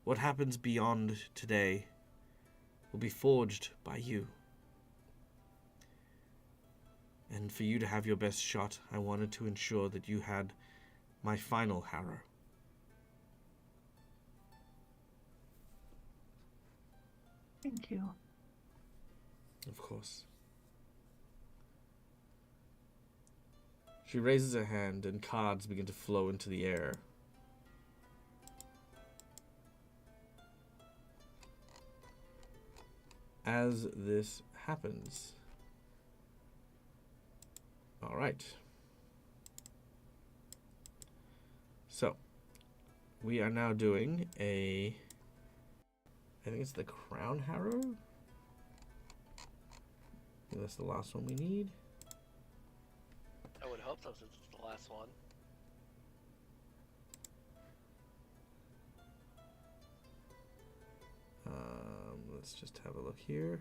What happens beyond today will be forged by you. And for you to have your best shot, I wanted to ensure that you had my final harrow. Thank you. Of course. She raises her hand and cards begin to flow into the air. As this happens. All right. So, we are now doing I think it's the Crown Harrow. I think that's the last one we need. I would hope so since it's the last one. Let's just have a look here.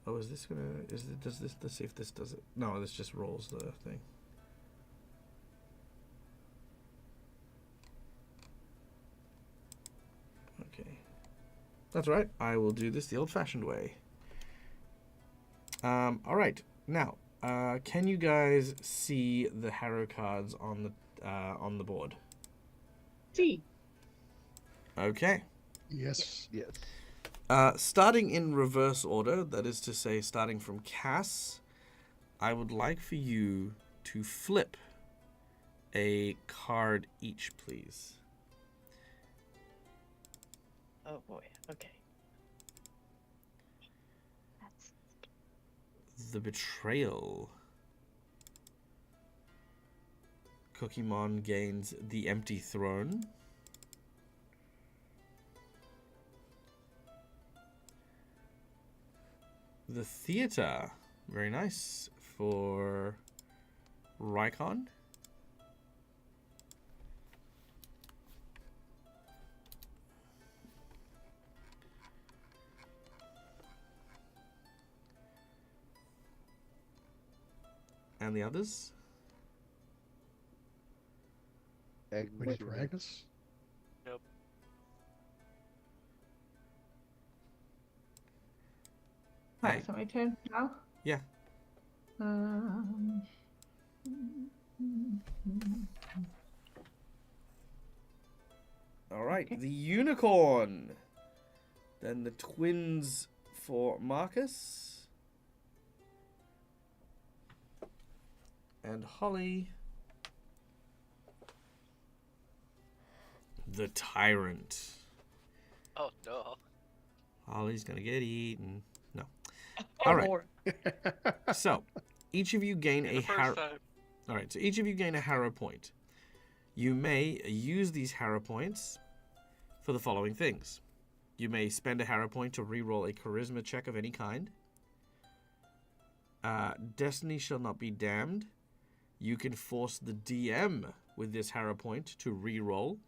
Oh, is this gonna? Does this? Let's see if this does it. No, this just rolls the thing. Okay, that's right. I will do this the old-fashioned way. All right. Now, can you guys see the harrow cards on the board? See. Okay. Yes. Yes. Starting in reverse order, that is to say, starting from Cass, I would like for you to flip a card each, please. Oh boy. Okay. That's The Betrayal. Cookymon gains the Empty Throne. The Theater. Very nice for Rykon. And the others? Waiting for Agnes. Nope. Hi. Right, is it my turn now? Yeah. All right, Okay. the Unicorn. Then the twins for Marcus. And Holly. The Tyrant. Oh no. Holly's gonna get eaten. No. oh, All right. Lord. So, each of you gain The a first harrow. time. All right, so each of you gain a harrow point. You may use these harrow points for the following things. You may spend a harrow point to re-roll a charisma check of any kind. Destiny shall not be damned. You can force the DM with this harrow point to re-roll.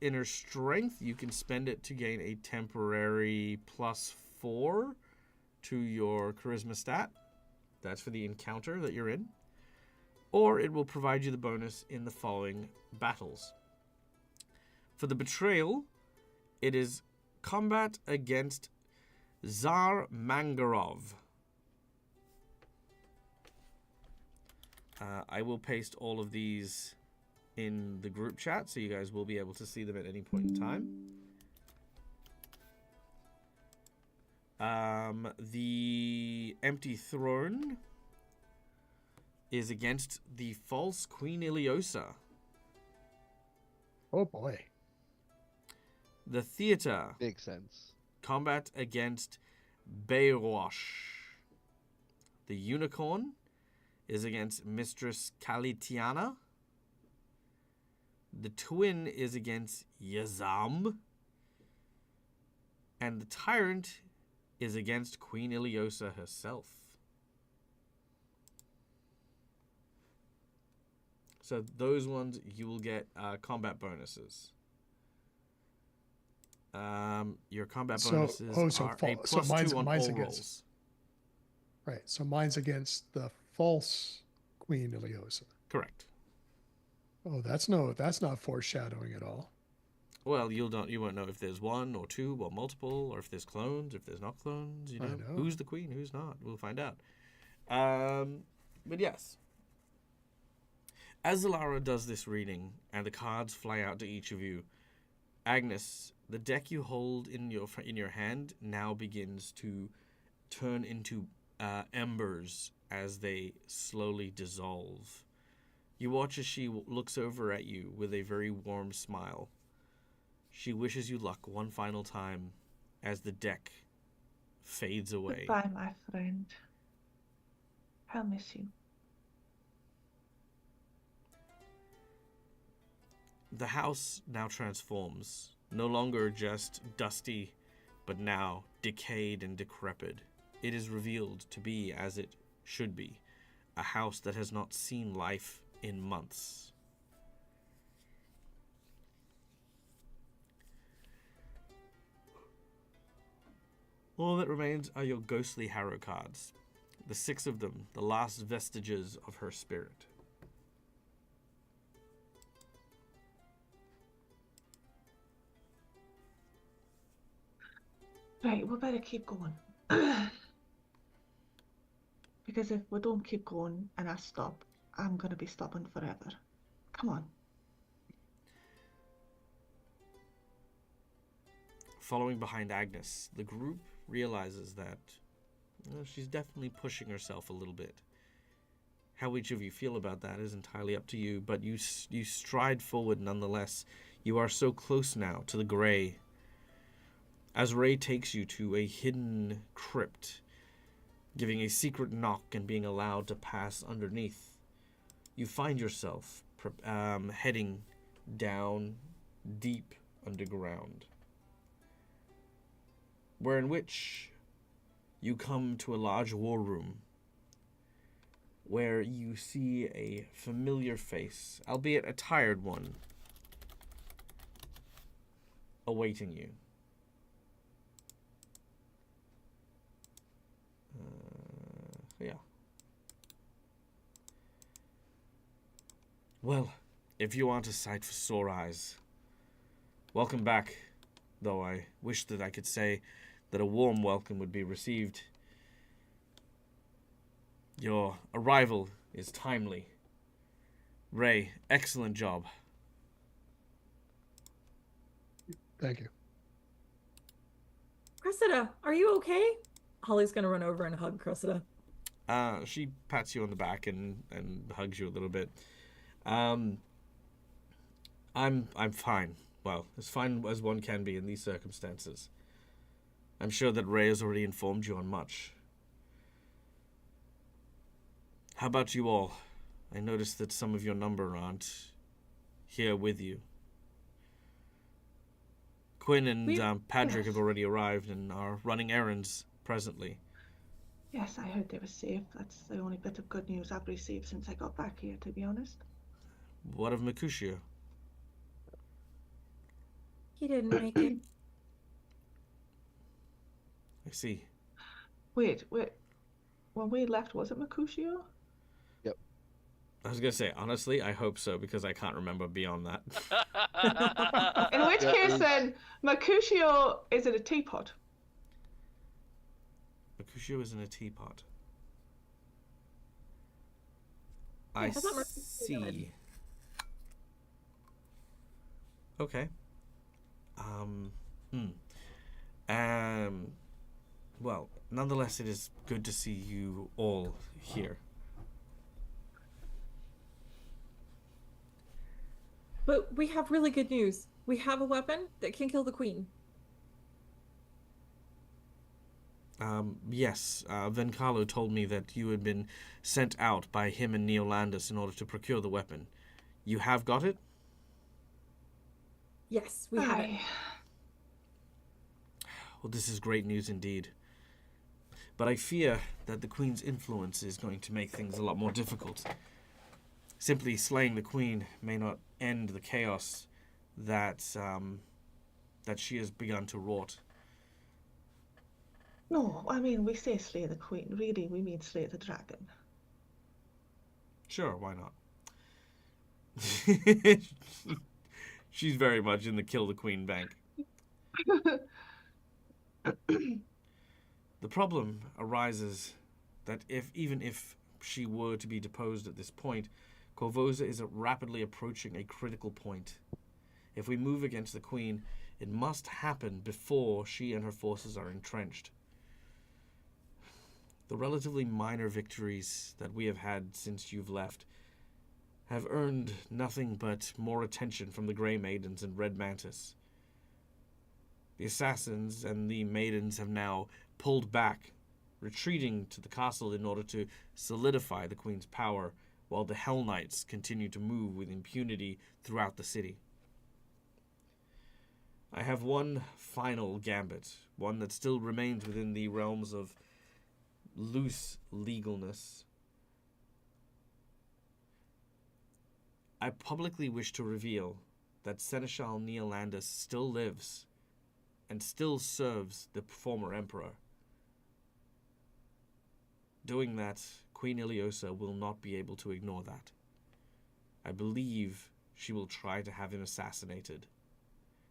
Inner strength, you can spend it to gain a temporary +4 to your charisma stat. That's for the encounter that you're in. Or it will provide you the bonus in the following battles. For the betrayal, it is combat against Tsar Mangarov. I will paste all of these in the group chat, so you guys will be able to see them at any point in time. The Empty Throne is against the false Queen Iliosa. Oh boy. The Theater, Makes sense. combat against Bayrosh. The Unicorn is against Mistress Kalitiana. The Twin is against Yazam. And the Tyrant is against Queen Iliosa herself. So those ones, you will get combat bonuses. Your combat bonuses are a +2 on mine's all against. rolls. Right. So mine's against the false Queen Iliosa. Correct. Oh, that's not foreshadowing at all. Well, you won't know if there's one or two or multiple, or if there's clones, if there's not clones. You I know, know. who's the queen, who's not. We'll find out. But yes, as Zalara does this reading and the cards fly out to each of you, Agnes, the deck you hold in your hand now begins to turn into embers as they slowly dissolve. You watch as she looks over at you with a very warm smile. She wishes you luck one final time as the deck fades away. Goodbye, my friend. I'll miss you. The house now transforms, no longer just dusty, but now decayed and decrepit. It is revealed to be as it should be, a house that has not seen life in months. All that remains are your ghostly harrow cards, the 6 of them, the last vestiges of her spirit. Right, we better keep going. Because if we don't keep going and I stop, I'm going to be stopping forever. Come on. Following behind Agnes, the group realizes that she's definitely pushing herself a little bit. How each of you feel about that is entirely up to you, but you stride forward nonetheless. You are so close now to the gray. As Ray takes you to a hidden crypt, giving a secret knock and being allowed to pass underneath, you find yourself heading down deep underground, where in which you come to a large war room where you see a familiar face, albeit a tired one, awaiting you. Yeah. Well, if you aren't a sight for sore eyes, welcome back, though I wish that I could say that a warm welcome would be received. Your arrival is timely. Ray, excellent job. Thank you. Cressida, are you okay? Holly's gonna run over and hug Cressida. She pats you on the back and hugs you a little bit. I'm fine. Well, as fine as one can be in these circumstances. I'm sure that Ray has already informed you on much. How about you all? I noticed that some of your number aren't here with you. Quinn and Patrick have already arrived and are running errands presently. Yes, I heard they were safe. That's the only bit of good news I've received since I got back here, to be honest. What of Mercutio? He didn't make it. I see. Wait. When we left, was it Mercutio? Yep. I was gonna say, honestly, I hope so, because I can't remember beyond that. In which Yeah, case, then, Mercutio is in a teapot. Mercutio is in a teapot. Yeah, I I thought Mercutio was dead. see. Okay. Hmm. Well, nonetheless, it is good to see you all here. But we have really good news. We have a weapon that can kill the queen. Yes, Vencalo told me that you had been sent out by him and Neolandus in order to procure the weapon. You have got it? Yes, we have it. Aye. Well, this is great news indeed. But I fear that the Queen's influence is going to make things a lot more difficult. Simply slaying the Queen may not end the chaos that she has begun to wrought. No, I mean, we say slay the queen. Really, we mean slay the dragon. Sure, why not? She's very much in the kill the Queen bank. The problem arises that even if she were to be deposed at this point, Corvosa is rapidly approaching a critical point. If we move against the Queen, it must happen before she and her forces are entrenched. The relatively minor victories that we have had since you've left have earned nothing but more attention from the Grey Maidens and Red Mantis. The assassins and the maidens have now pulled back, retreating to the castle in order to solidify the Queen's power, while the Hell Knights continue to move with impunity throughout the city. I have one final gambit, one that still remains within the realms of loose legalness. I publicly wish to reveal that Seneschal Neolandus still lives and still serves the former emperor. Doing that, Queen Iliosa will not be able to ignore that. I believe she will try to have him assassinated.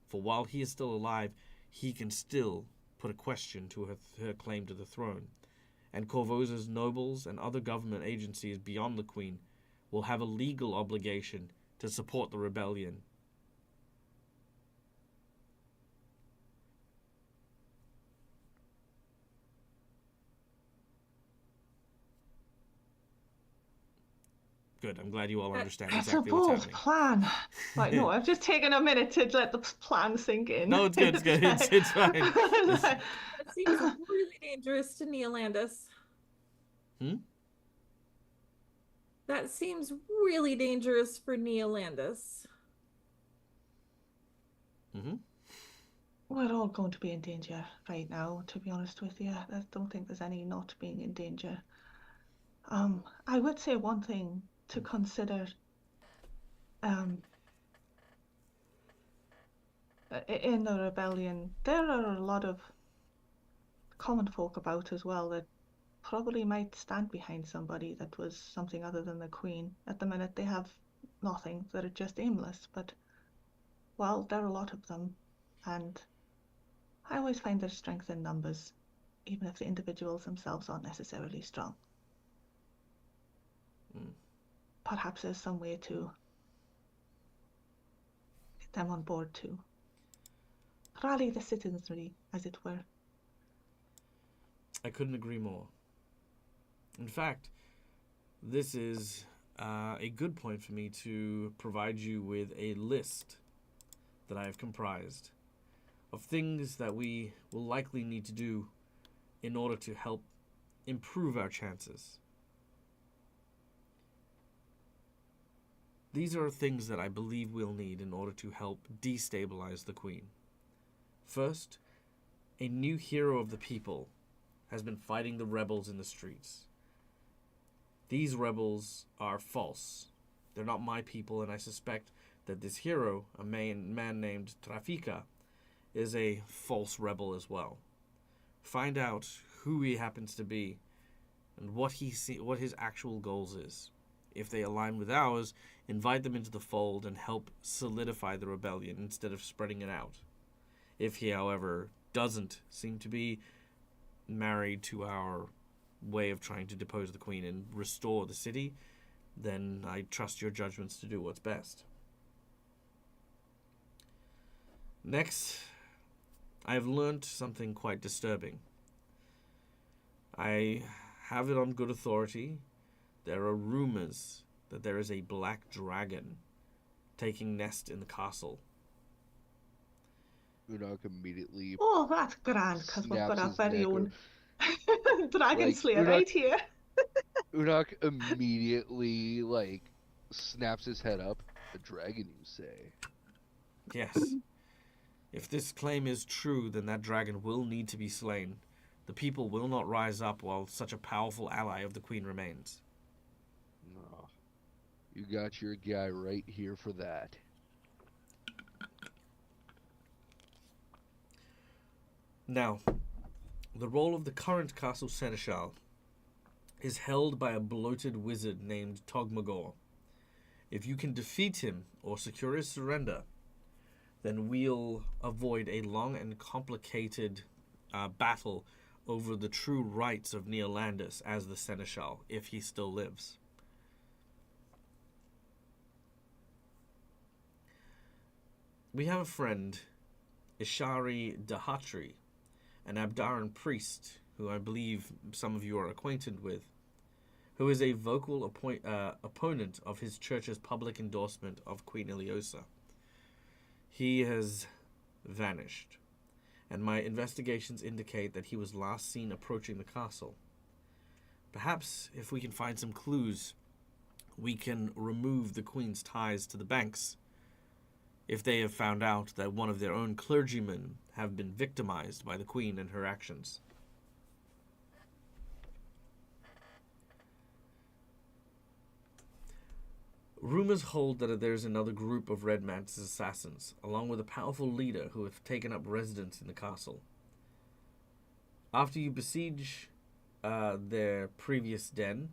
For while he is still alive, he can still put a question to her claim to the throne. And Corvosa's nobles and other government agencies beyond the Queen will have a legal obligation to support the rebellion. Good, I'm glad you all understand That's exactly a what's bold happening. plan. Right, no, I've just taken a minute to let the plan sink in. No, it's good, it's good, it's fine. That seems really dangerous to Neolandus. That seems really dangerous for Neolandus. We're all going to be in danger right now, to be honest with you. I don't think there's any not being in danger. I would say one thing to consider. In the rebellion, there are a lot of common folk about as well that probably might stand behind somebody that was something other than the Queen. At the minute, they have nothing, they're just aimless, but, well, there are a lot of them, and I always find there's strength in numbers, even if the individuals themselves aren't necessarily strong. Perhaps there's some way to get them on board too. Rally the citizenry, as it were. I couldn't agree more. In fact, this is a good point for me to provide you with a list that I have comprised of things that we will likely need to do in order to help improve our chances. These are things that I believe we'll need in order to help destabilize the Queen. First, a new hero of the people has been fighting the rebels in the streets. These rebels are false. They're not my people, and I suspect that this hero, a man named Trafika, is a false rebel as well. Find out who he happens to be and what his actual goals is. If they align with ours, invite them into the fold and help solidify the rebellion instead of spreading it out. If he, however, doesn't seem to be married to our way of trying to depose the queen and restore the city, then I trust your judgments to do what's best. Next, I have learned something quite disturbing. I have it on good authority. There are rumors that there is a black dragon taking nest in the castle. Unok immediately Oh, that's grand, because we've got snaps our his very neck. own dragon Like, slayer Unok- right here. Unok immediately, like, snaps his head up. A dragon, you say? Yes. If this claim is true, then that dragon will need to be slain. The people will not rise up while such a powerful ally of the queen remains. No. You got your guy right here for that. Now, the role of the current castle seneschal is held by a bloated wizard named Togmagor. If you can defeat him or secure his surrender, then we'll avoid a long and complicated battle over the true rights of Neolandus as the seneschal, if he still lives. We have a friend, Ishari Dahatri, an Abdaran priest who I believe some of you are acquainted with, who is a vocal opponent of his church's public endorsement of Queen Iliosa. He has vanished, and my investigations indicate that he was last seen approaching the castle. Perhaps, if we can find some clues, we can remove the Queen's ties to the banks if they have found out that one of their own clergymen have been victimized by the Queen and her actions. Rumors hold that there's another group of Red Mantis assassins, along with a powerful leader who have taken up residence in the castle. After you besiege their previous den,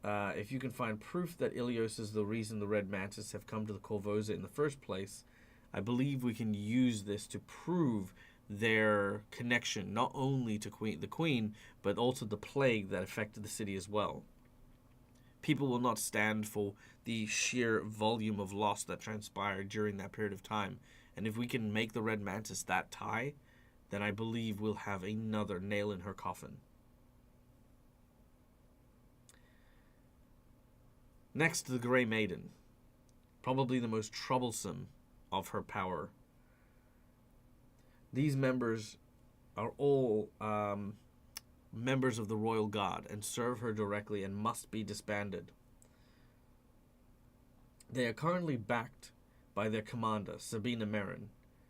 if you can find proof that Ilios is the reason the Red Mantis have come to the Corvosa in the first place, I believe we can use this to prove their connection not only to the Queen, but also the plague that affected the city as well. People will not stand for the sheer volume of loss that transpired during that period of time, and if we can make the Red Mantis that tie, then I believe we'll have another nail in her coffin. Next, the Grey Maiden, probably the most troublesome of her power. These members are all members of the Royal Guard and serve her directly and must be disbanded. They are currently backed by their commander, Sabina Marin,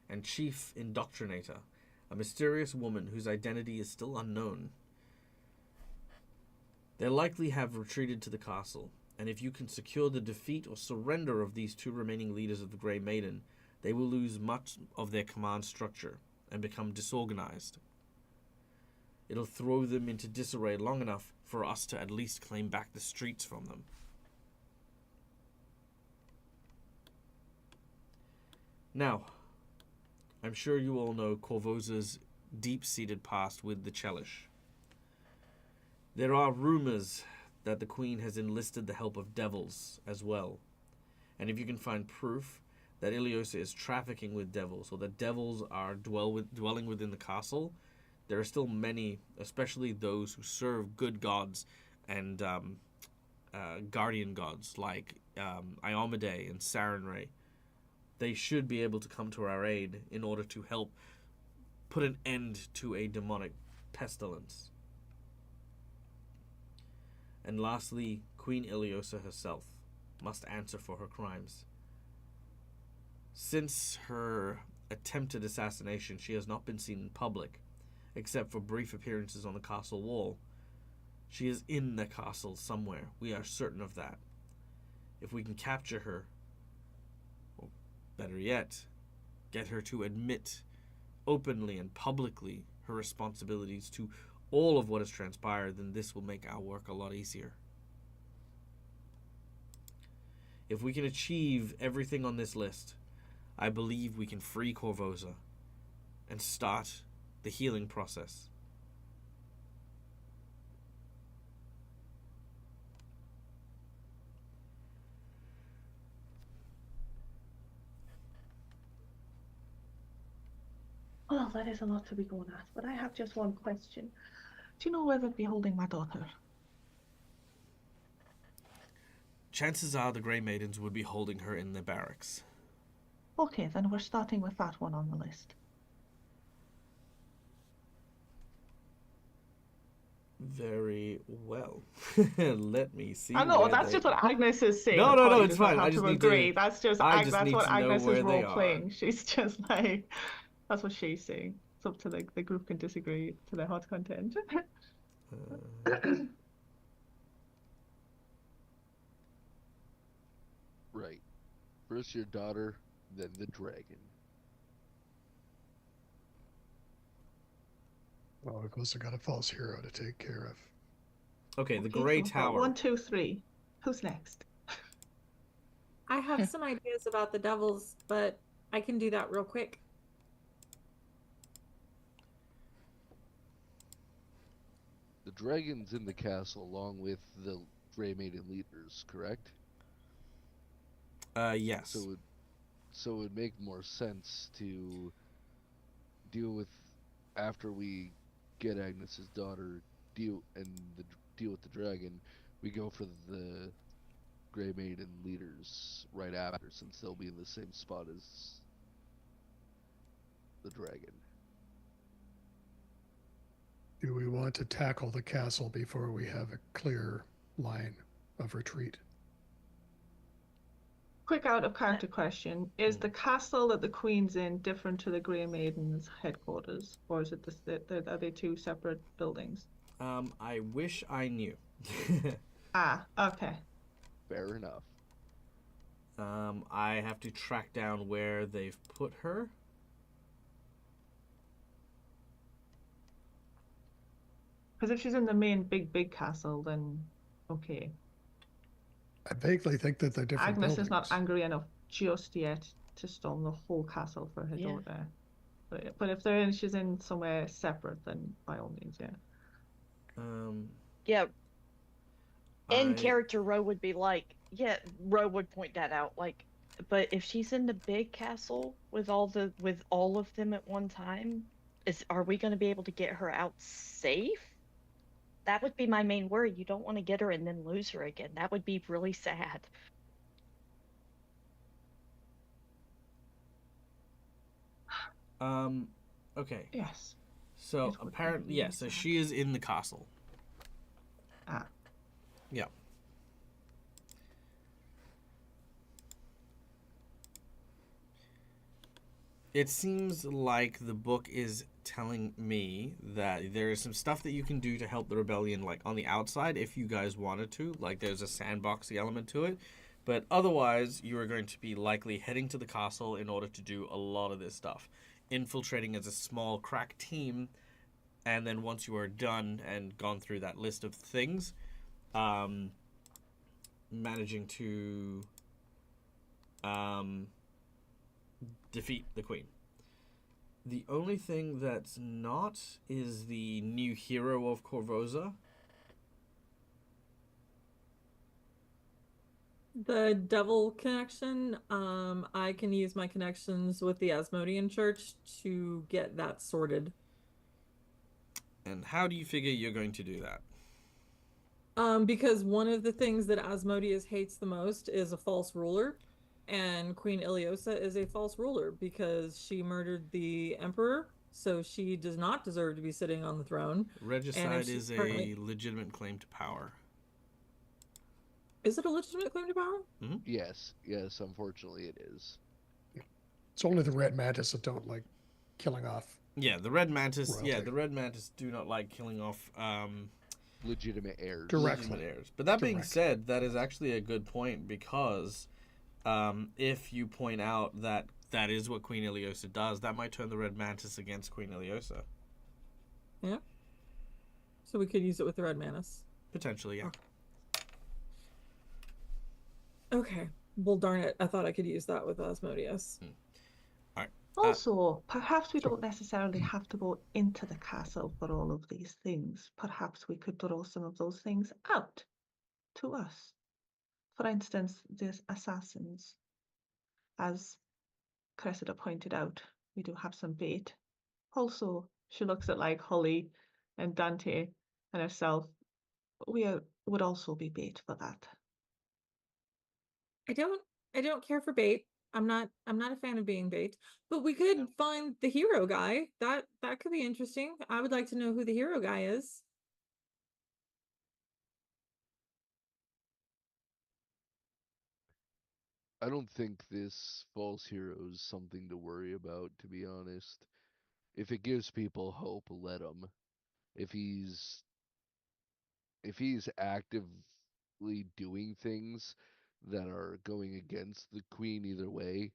and chief indoctrinator, a mysterious woman whose identity is still unknown. They likely have retreated to the castle, and if you can secure the defeat or surrender of these two remaining leaders of the Grey Maiden, they will lose much of their command structure and become disorganized. It'll throw them into disarray long enough for us to at least claim back the streets from them. Now, I'm sure you all know Corvosa's deep-seated past with the Chelish. There are rumors that the Queen has enlisted the help of devils as well. And if you can find proof that Iliosa is trafficking with devils, or that devils are dwelling within the castle, there are still many, especially those who serve good gods and guardian gods like Iomade and Sarenrae. They should be able to come to our aid in order to help put an end to a demonic pestilence. And lastly, Queen Iliosa herself must answer for her crimes. Since her attempted assassination, she has not been seen in public, except for brief appearances on the castle wall. She is in the castle somewhere. We are certain of that. If we can capture her, or better yet, get her to admit openly and publicly her responsibilities to all of what has transpired, then this will make our work a lot easier. If we can achieve everything on this list, I believe we can free Corvosa and start the healing process. Well, that is a lot to be going at, but I have just one question. Do you know where they'd be holding my daughter? Chances are the Grey Maidens would be holding her in the barracks. Okay, then we're starting with that one on the list. Very well. Let me see. I know, where that's they just what are. Agnes is saying. No, The no, party it's does not fine. have I just to need to- agree. That's just I just that's need what to know Agnes where is they role are. playing. She's just like, that's what she's saying. It's up to the group can disagree to their heart's content. Right. First your daughter, then the dragon. Well, we've also got a false hero to take care of. Okay, the Okay, Grey so we've got Tower. 1, 2, 3. Who's next? I have some ideas about the devils, but I can do that real quick. The dragon's in the castle along with the Grey Maiden leaders, correct? Yes. So it would make more sense to deal with after we get Agnes's daughter, deal with the dragon. We go for the Grey Maiden leaders right after, since they'll be in the same spot as the dragon. Do we want to tackle the castle before we have a clear line of retreat? Quick out of character question. Is the castle that the Queen's in different to the Grey Maiden's headquarters? Or is it are they two separate buildings? I wish I knew. Ah, okay. Fair enough. I have to track down where they've put her. Because if she's in the main big castle, then okay. I vaguely think that they're different Agnes buildings. is not angry enough just yet to storm the whole castle for her Yeah. daughter. But if she's in somewhere separate, then by all means, yeah. Yeah, in I- character, Ro would be like, yeah, Ro would point that out. Like, but if she's in the big castle with all of them at one time, are we going to be able to get her out safe? That would be my main worry. You don't want to get her and then lose her again. That would be really sad. Okay. Yes. So It would apparently, be yes. So sad. she is in the castle. Ah. Yeah. It seems like the book is telling me that there is some stuff that you can do to help the rebellion, like on the outside, if you guys wanted to. Like there's a sandboxy element to it. But otherwise, you are going to be likely heading to the castle in order to do a lot of this stuff. Infiltrating as a small crack team, and then once you are done and gone through that list of things, managing to defeat the queen. The only thing that's not is the new hero of Corvosa. The devil connection, I can use my connections with the Asmodean Church to get that sorted. And how do you figure you're going to do that? Because one of the things that Asmodeus hates the most is a false ruler, and Queen Iliosa is a false ruler because she murdered the emperor, so she does not deserve to be sitting on the throne. Regicide she's is currently- a legitimate claim to power. Is it a legitimate claim to power? Yes, unfortunately it is. It's only the red mantis that don't like killing off. Yeah, the red mantis. Royalty. Yeah, the red mantis do not like killing off Legitimate heirs. Directly. legitimate heirs. But that being Directly. said, that is actually a good point because if you point out that that is what Queen Iliosa does, that might turn the red mantis against Queen Iliosa. Yeah. So we could use it with the red mantis. Potentially, yeah. Okay. Well, darn it. I thought I could use that with Asmodeus. All right. Also, perhaps we don't necessarily have to go into the castle for all of these things. Perhaps we could throw some of those things out to us. For instance, these assassins. As Cressida pointed out, we do have some bait. Also, she looks at like Holly and Dante and herself. Would also be bait for that. I don't care for bait. I'm not a fan of being bait. But we could find the hero guy. That could be interesting. I would like to know who the hero guy is. I don't think this false hero is something to worry about, to be honest. If it gives people hope, let him. If he's actively doing things that are going against the queen either way,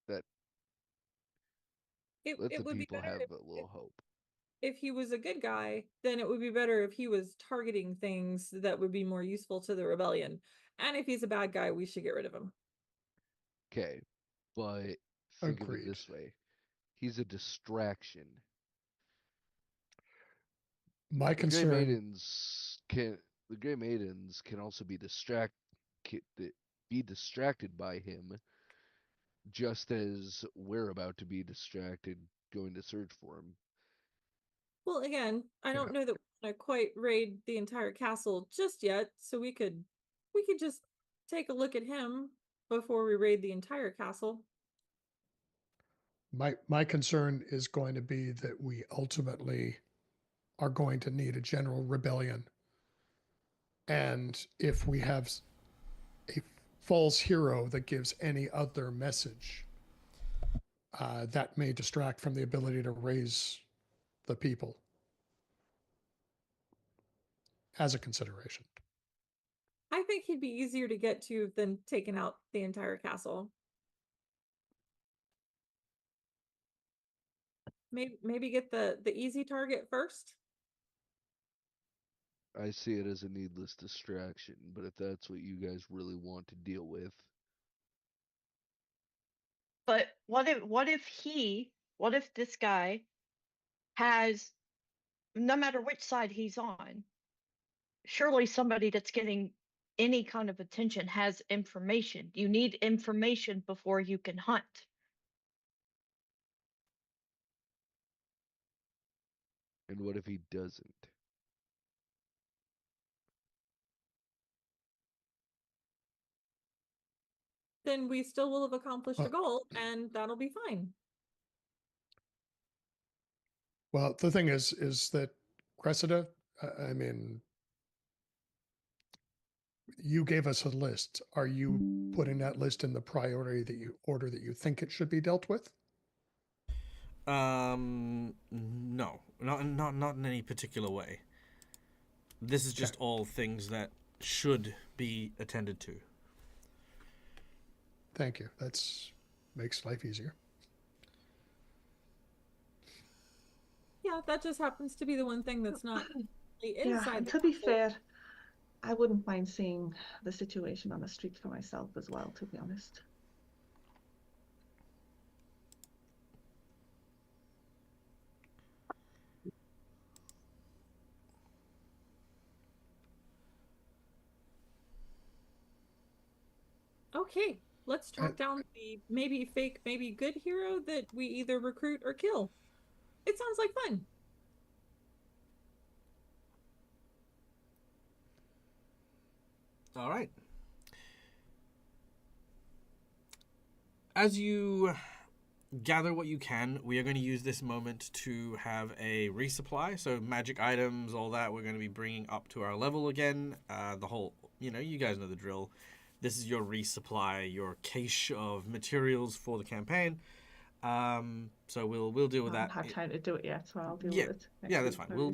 that let the It would be people better have a little hope. if he was a good guy, then it would be better if he was targeting things that would be more useful to the rebellion. And if he's a bad guy, we should get rid of him. Okay, but think of it Agreed. this way. He's a distraction. My The Grey concern, Maidens can also be distracted by him, just as we're about to be distracted going to search for him. Well, again, I Yeah. don't know that we're gonna quite raid the entire castle just yet, so we could just take a look at him before we raid the entire castle. my concern is going to be that we ultimately are going to need a general rebellion. And if we have a false hero that gives any other message, that may distract from the ability to raise the people as a consideration. I think he'd be easier to get to than taking out the entire castle. Maybe get the easy target first. I see it as a needless distraction, but if that's what you guys really want to deal with, But what if this guy has, no matter which side he's on, surely somebody that's getting any kind of attention has information. You need information before you can hunt. and what if he doesn't? Then we still will have accomplished Well- a goal, and that'll be fine. Well, the thing is that Cressida, I mean, you gave us a list. Are you putting that list in the priority order that you think it should be dealt with? No, not in any particular way. This is just all things that should be attended to. Thank you. That's makes life easier. Yeah, that just happens to be the one thing that's not Yeah, inside and the to be castle. fair, I wouldn't mind seeing the situation on the street for myself as well, to be honest. Okay, let's track down the maybe fake, maybe good hero that we either recruit or kill. It sounds like fun. All right. As you gather what you can, we are going to use this moment to have a resupply. So magic items, all that, we're going to be bringing up to our level again. The whole, you guys know the drill. This is your resupply, your cache of materials for the campaign. So we'll deal with I that. haven't had time to do it yet, so I'll deal Yeah. with it. Yeah, next that's week, fine.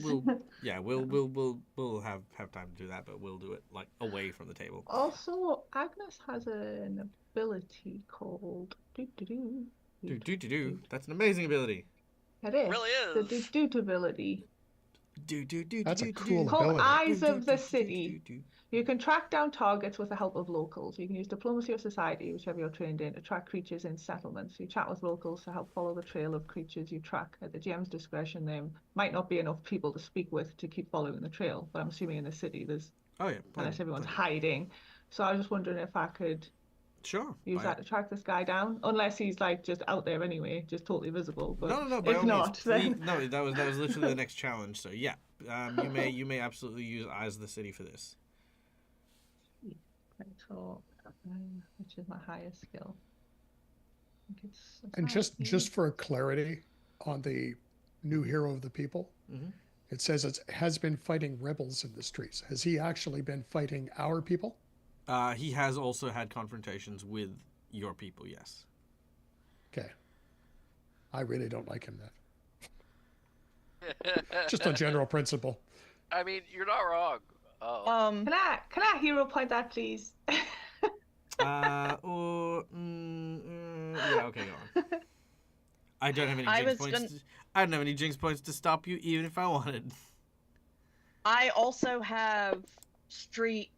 maybe. We'll have time to do that, but we'll do it like away from the table. Also, Agnes has an ability called do. Do. That's an amazing ability. It is. Really The is. do ability. That's a cool Called ability. Eyes of the City. You can track down targets with the help of locals. You can use diplomacy or society, whichever you're trained in, to track creatures in settlements. You chat with locals to help follow the trail of creatures you track. At the GM's discretion, there might not be enough people to speak with to keep following the trail, but I'm assuming in the city there's, Oh yeah, unless everyone's plenty. hiding. So I was just wondering if I could Sure. use that to track this guy down, unless he's like just out there anyway, just totally visible. But No. By if all not, means, then no. That was literally the next challenge. So yeah, you may absolutely use Eyes of the City for this. so, which is my highest skill. I think it's And society. just for clarity on the new hero of the people, it says it has been fighting rebels in the streets. Has he actually been fighting our people? He has also had confrontations with your people. Yes. Okay. I really don't like him then. Just on general principle. I mean, you're not wrong. Oh. Can I hero point that, please? Yeah. Okay. Go on. I don't have any jinx points. I don't have any jinx points to stop you, even if I wanted. I also have streetwise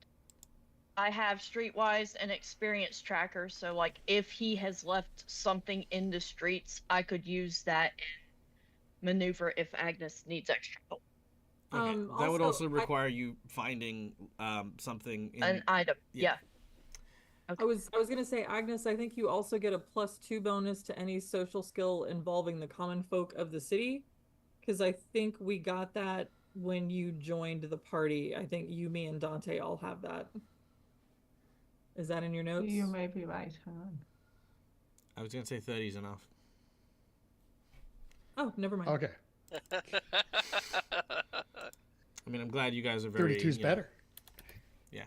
and experience tracker, so like if he has left something in the streets, I could use that and maneuver if Agnes needs extra help. Okay. That would also require you finding something in An item. Yeah. Okay. I was gonna say, Agnes, I think you also get a +2 bonus to any social skill involving the common folk of the city, because I think we got that when you joined the party. I think you, me, and Dante all have that. Is that in your notes? You may be right. Hang on. I was gonna say 30 is enough. Oh, never mind. Okay. I mean, I'm glad you guys are very. 32's better. Yeah,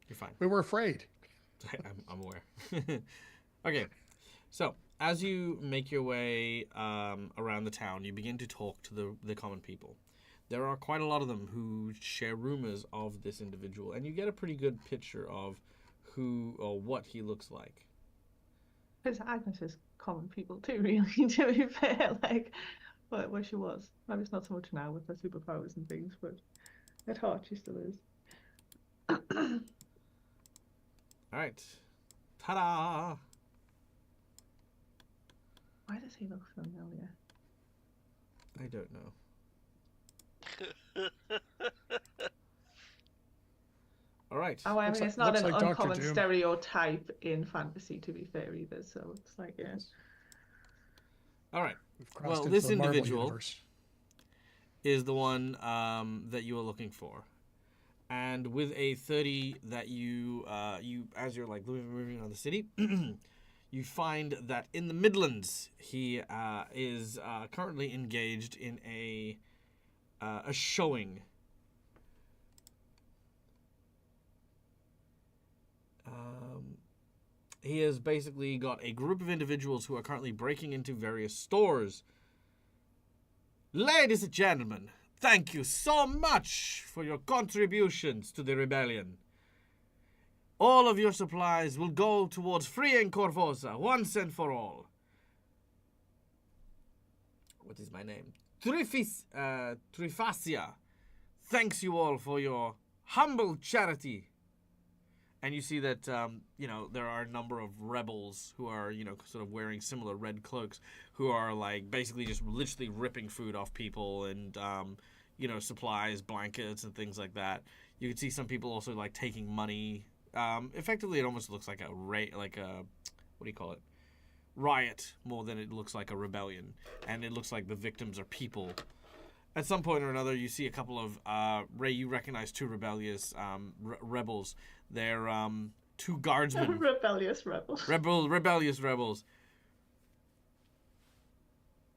you're fine. We were afraid. I'm aware. Okay, so as you make your way around the town, you begin to talk to the common people. There are quite a lot of them who share rumors of this individual, and you get a pretty good picture of who or what he looks like. Because Agnes is common people too, really, to be fair. Like, where she was. Maybe it's not so much now with her superpowers and things, but at heart she still is. All right. Ta-da! Why does he look familiar? I don't know. All right. Oh, I mean, Looks it's not like an Dr. uncommon Doom. stereotype in fantasy, to be fair, either. So it's like, yeah. All right. We've crossed Well, into this the Marvel individual universe. is the one that you are looking for. And with a 30 that you as you're like moving around the city, you find that in the Midlands he is currently engaged in a showing. He has basically got a group of individuals who are currently breaking into various stores. Ladies and gentlemen, thank you so much for your contributions to the rebellion. All of your supplies will go towards freeing Corvosa once and for all. What is my name? Trifacia. Thanks you all for your humble charity. And you see that, there are a number of rebels who are, sort of wearing similar red cloaks who are, like, basically just literally ripping food off people and, supplies, blankets, and things like that. You can see some people also, like, taking money. Effectively, it almost looks like a riot more than it looks like a rebellion. And it looks like the victims are people. At some point or another, you see a couple of, Ray, you recognize two rebellious rebels. They're two guardsmen. Rebellious rebels. Rebellious rebels.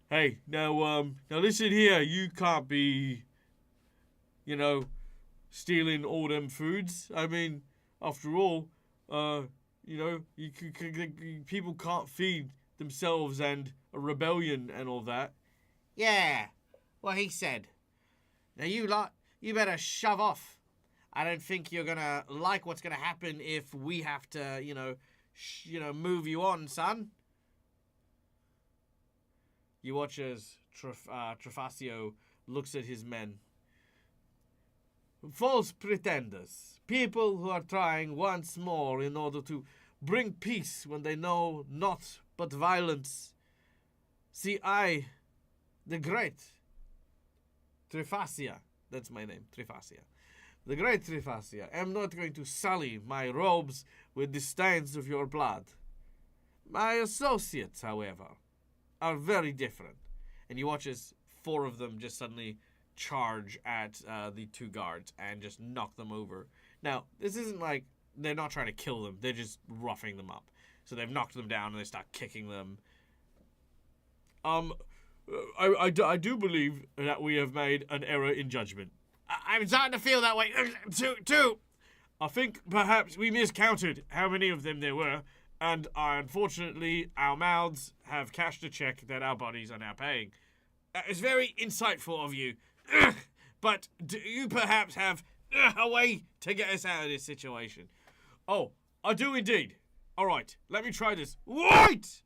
Hey, now listen here. You can't be, stealing all them foods. I mean, after all, people can't feed themselves and a rebellion and all that. Yeah, what he said. Now you better shove off. I don't think you're gonna like what's gonna happen if we have to, move you on, son. You watch as Trifacio looks at his men. False pretenders. People who are trying once more in order to bring peace when they know naught but violence. See, I, the great Trifasia, that's my name, Trifasia. The great Trifasia, am not going to sully my robes with the stains of your blood. My associates, however, are very different. And you watch as 4 of them just suddenly charge at the 2 guards and just knock them over. Now, this isn't like they're not trying to kill them. They're just roughing them up. So they've knocked them down and they start kicking them. I do believe that we have made an error in judgment. I'm starting to feel that way too. I think perhaps we miscounted how many of them there were, and unfortunately our mouths have cashed a check that our bodies are now paying. It's very insightful of you, but do you perhaps have a way to get us out of this situation? Oh, I do indeed. All right, let me try this. Wait!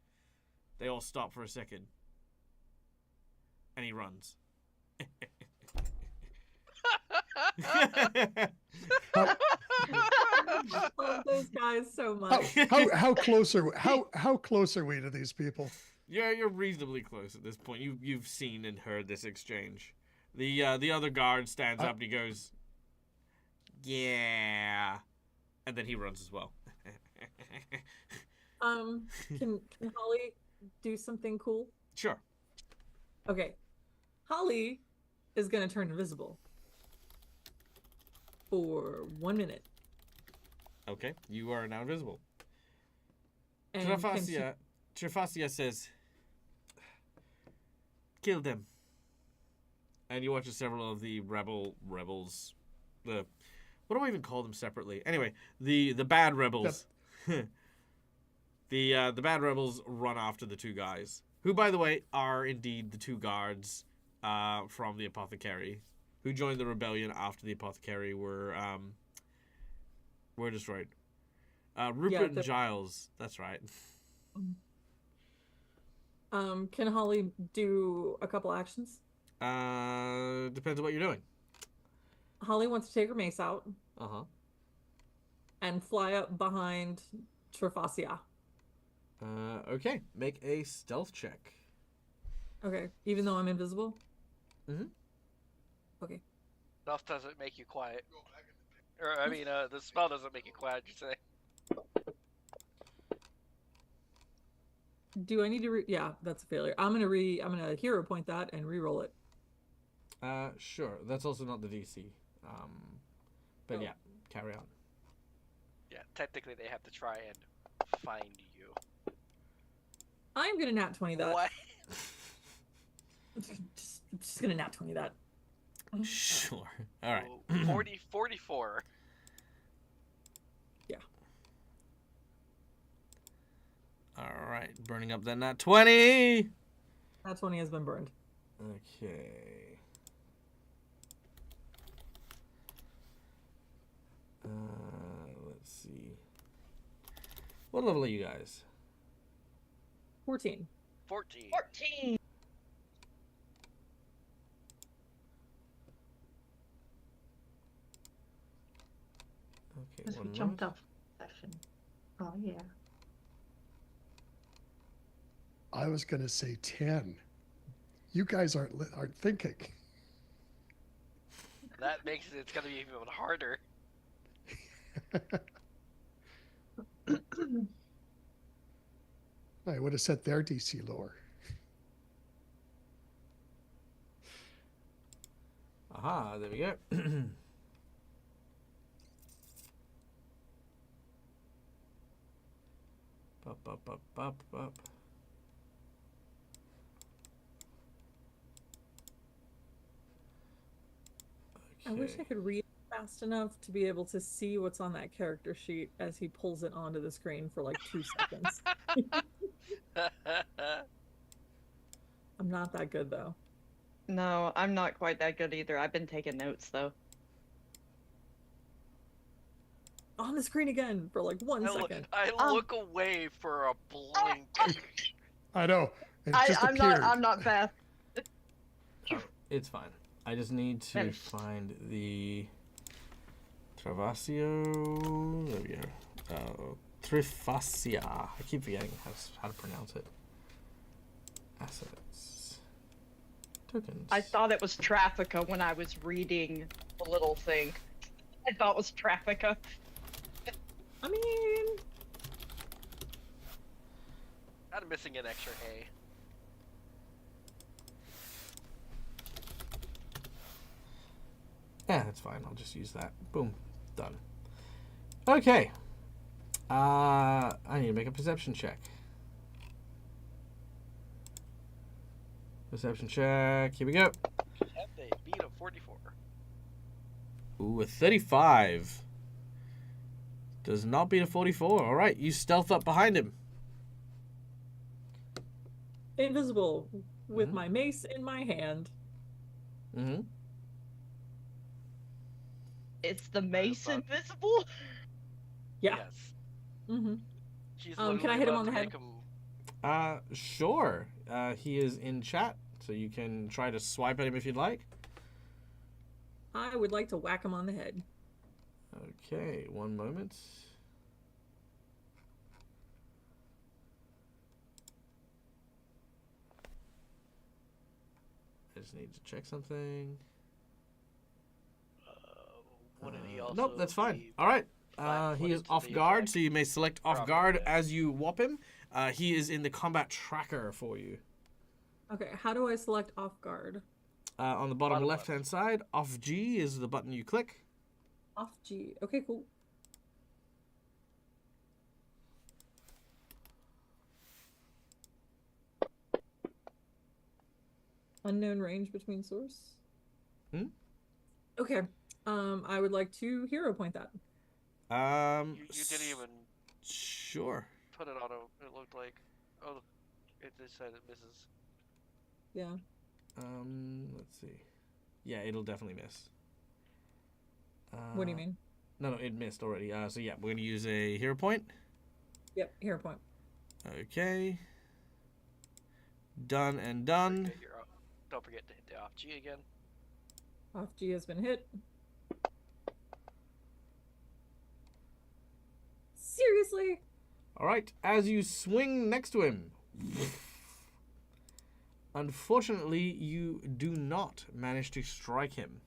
They all stop for a second. And he runs. I love those guys so much. How close are we to these people? Yeah, you're reasonably close at this point. You've seen and heard this exchange. The other guard stands up and he goes, "Yeah," and then he runs as well. Can Holly do something cool? Sure. Okay. Holly is gonna turn invisible for 1 minute. Okay, you are now invisible. And Trifasia says, "Kill them." And you watch as several of the rebels, what do I even call them separately? Anyway, the bad rebels, the bad rebels run after the 2 guys, who, by the way, are indeed the 2 guards from the apothecary, who joined the rebellion after the apothecary were destroyed. Rupert and Giles, that's right. Can Holly do a couple actions? Depends on what you're doing. Holly wants to take her mace out. Uh-huh. And fly up behind Trifasia. Okay. Make a stealth check. Okay. Even though I'm invisible? Mm-hmm. Okay. Stealth doesn't make you quiet. Or, I mean, the spell doesn't make you quiet, you say. Do I need to yeah, that's a failure. I'm gonna hero point that and re-roll it. Sure. That's also not the DC. But yeah, carry on. Yeah, technically they have to try and find you. I'm gonna nat 20 that. What? just gonna nat 20 that. Sure. All right. 44. Yeah. All right. Burning up then that 20. That 20 has been burned. Okay. Let's see. What level are you guys? 14. 14. 14. Okay, Because we one jumped moment. up session. Oh yeah. I was going to say 10. You guys aren't thinking. That makes it's gonna be even harder. I would have set their DC lower. Aha, there we go. Up. I wish I could read fast enough to be able to see what's on that character sheet as he pulls it onto the screen for like 2 seconds. I'm not that good though. No, I'm not quite that good either. I've been taking notes though. On the screen again for like 1 second. I look away for a blink. I know. It just I'm appeared. not fast. It's fine. I just need to Nice. find the Travasio. There we go. Trifacia. I keep forgetting how to pronounce it. Assets. Tokens. I thought it was Traffica when I was reading the little thing. I thought it was Traffica. I mean, I'm missing an extra A. Yeah, that's fine. I'll just use that. Boom. Done. Okay. I need to make a perception check. Perception check. Here we go. Have they beat a 44? Ooh, a 35. Does not beat a 44. All right, you stealth up behind him. invisible with Mhm. my mace in my hand. Mm-hmm. Is the mace invisible? Yeah. Yes. Mm-hmm. She's Can I literally hit him about on to the head? make him- Sure. He is in chat, so you can try to swipe at him if you'd like. I would like to whack him on the head. Okay, one moment. I just need to check something. Wouldn't he also Nope, that's fine. be All right. He flat-footed is to off the guard, attack? so you may select off Probably, guard yeah. as you whop him. He is in the combat tracker for you. Okay, how do I select off guard? On the bottom Bottom left-hand side, off G is the button you click. Off G. Okay, cool. Unknown range between source. Hmm? Okay. I would like to hero point that. You didn't even Sure. put it on a. It looked like. Oh, it just said it misses. Yeah. Let's see. Yeah, it'll definitely miss. What do you mean? No, it missed already. So yeah, we're gonna use a hero point. Yep, hero point. Okay. Done and done. Okay, you're up. Don't forget to hit the off G again. Off G has been hit. Seriously? All right. As you swing next to him, unfortunately, you do not manage to strike him.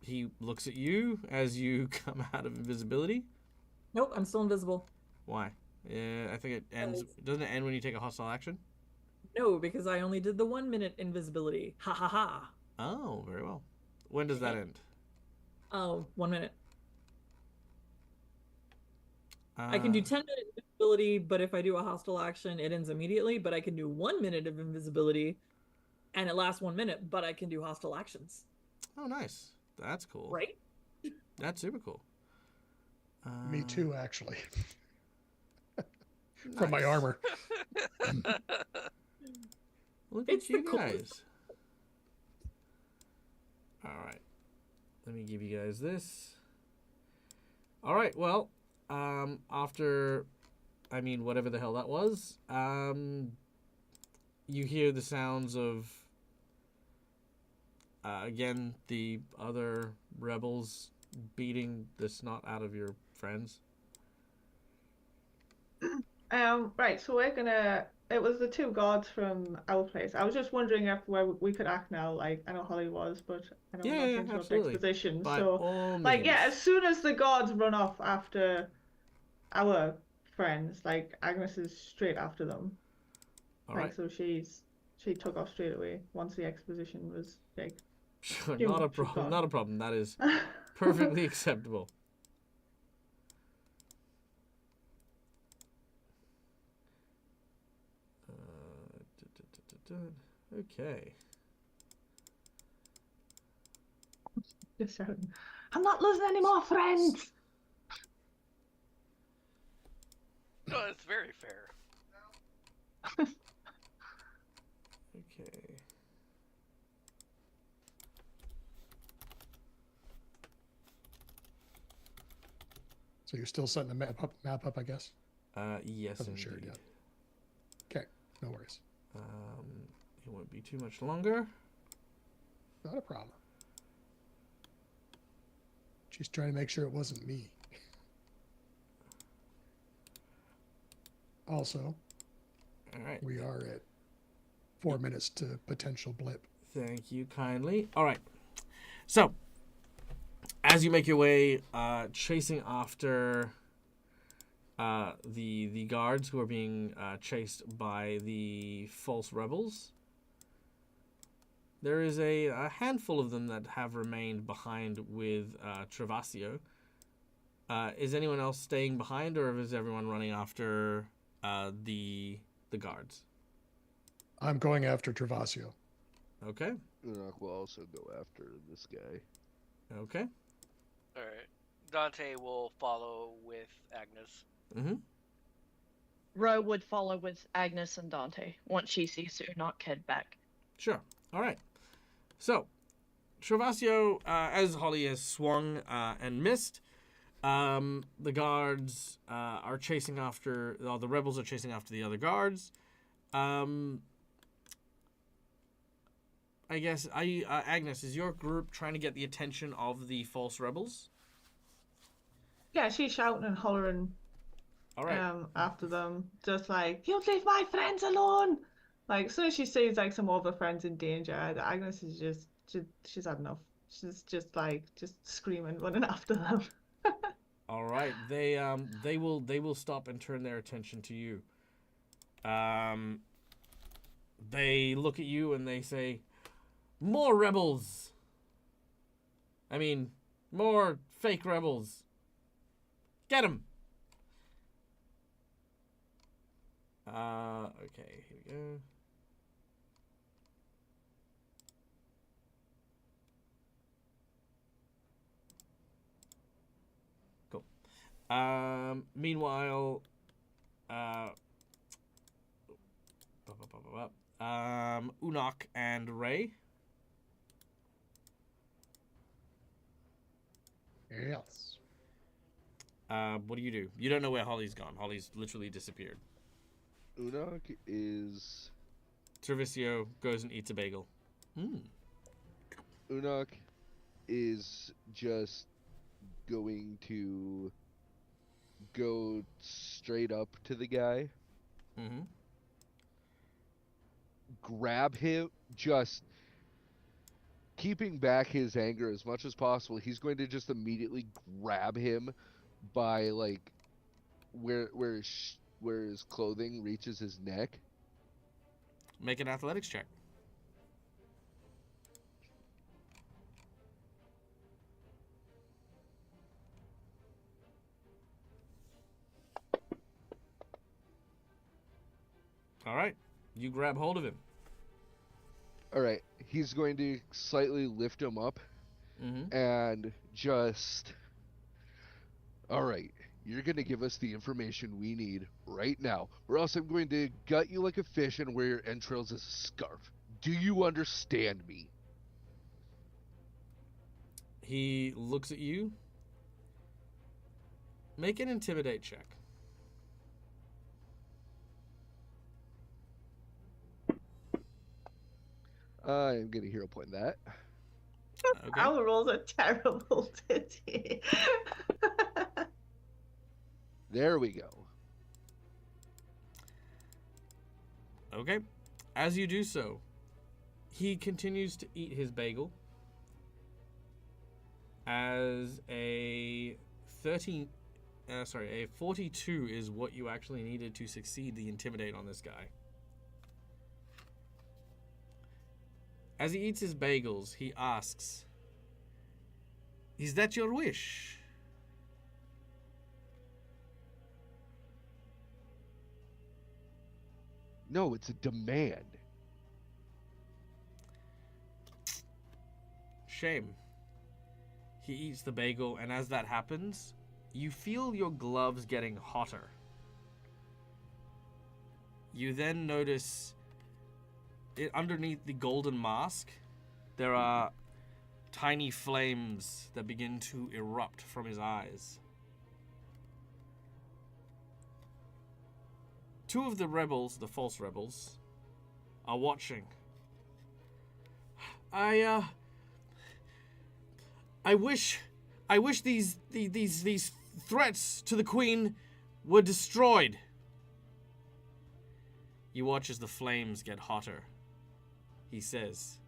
He looks at you as you come out of invisibility. Nope, I'm still invisible. Why? Yeah, I think it ends. Because- Doesn't it end when you take a hostile action? No, because I only did the 1 minute invisibility. Ha ha ha. Oh, very well. When does that end? Oh, 1 minute. I can do Uh, 10-minute invisibility, but if I do a hostile action, it ends immediately. But I can do 1 minute of invisibility, and it lasts 1 minute, but I can do hostile actions. Oh, nice. That's cool. Right? That's super cool. Me too, actually. From my Nice. armor. Look It's at you the coolest. guys. All right. Let me give you guys this. All right. Well, after, whatever the hell that was, you hear the sounds of, again, the other rebels beating the snot out of your friends. Right, so we're gonna. It was the two guards from our place. I was just wondering if where we could act now. Like, I know Holly was, but I know Yeah, we're not yeah, to interrupt absolutely. exposition. By So, all like, yeah, means. as soon as the guards run off after our friends, like Agnes is straight after them. All Like, right. so she took off straight away once the exposition was like. Sure, Human, not a she's problem. gone. Not a problem. That is perfectly acceptable. Okay. Just shouting, I'm not losing any more friends. No, it's very fair. Okay. So you're still setting the map up, I guess? Yes, Wasn't sure indeed. yet. Okay, no worries. It won't be too much longer. Not a problem. She's trying to make sure it wasn't me. Also, All right. we are at 4 minutes to potential blip. Thank you kindly. All right. So, as you make your way, chasing after the guards who are being chased by the false rebels, there is a handful of them that have remained behind with Travasio. Is anyone else staying behind, or is everyone running after the guards? I'm going after Travasio. Okay. Unok will also go after this guy. Okay. All right. Dante will follow with Agnes. Mm-hmm. Ro would follow with Agnes and Dante once she sees Unok head back. Sure. All right. So, Travasio, as Holly has swung and missed, the guards are chasing after, the rebels are chasing after the other guards. I guess, Agnes, is your group trying to get the attention of the false rebels? Yeah, she's shouting and hollering All right. after them, just like, "You leave my friends alone!" Like, as soon as she sees like some other friends in danger, Agnes is she's had enough. She's just screaming, running after them. All right. They will stop and turn their attention to you. They look at you and they say, "More rebels. I mean, more fake rebels. Get them." Okay, here we go. Cool. Meanwhile, Unok and Ray. Yes. What do? You don't know where Holly's gone. Holly's literally disappeared. Unok is... Servicio goes and eats a bagel. Unok is just going to go straight up to the guy, Mm-hmm. grab him, just keeping back his anger as much as possible. He's going to just immediately grab him by like where his clothing reaches his neck. Make an athletics check. All right. You grab hold of him. All right, he's going to slightly lift him up Mm-hmm. and just... All right, you're going to give us the information we need right now, or else I'm going to gut you like a fish and wear your entrails as a scarf. Do you understand me? He looks at you. Make an intimidate check. I'm going to hero point that. Okay. Our rolls are terrible today. There we go. Okay. As you do so, he continues to eat his bagel. As a 42 is what you actually needed to succeed the intimidate on this guy. As he eats his bagels, he asks, "Is that your wish?" No, it's a demand. Shame. He eats the bagel, and as that happens, you feel your gloves getting hotter. You then notice underneath the golden mask, there are tiny flames that begin to erupt from his eyes. Two of the rebels, the false rebels, are watching. I I wish these threats to the queen were destroyed. You watch as the flames get hotter. He says,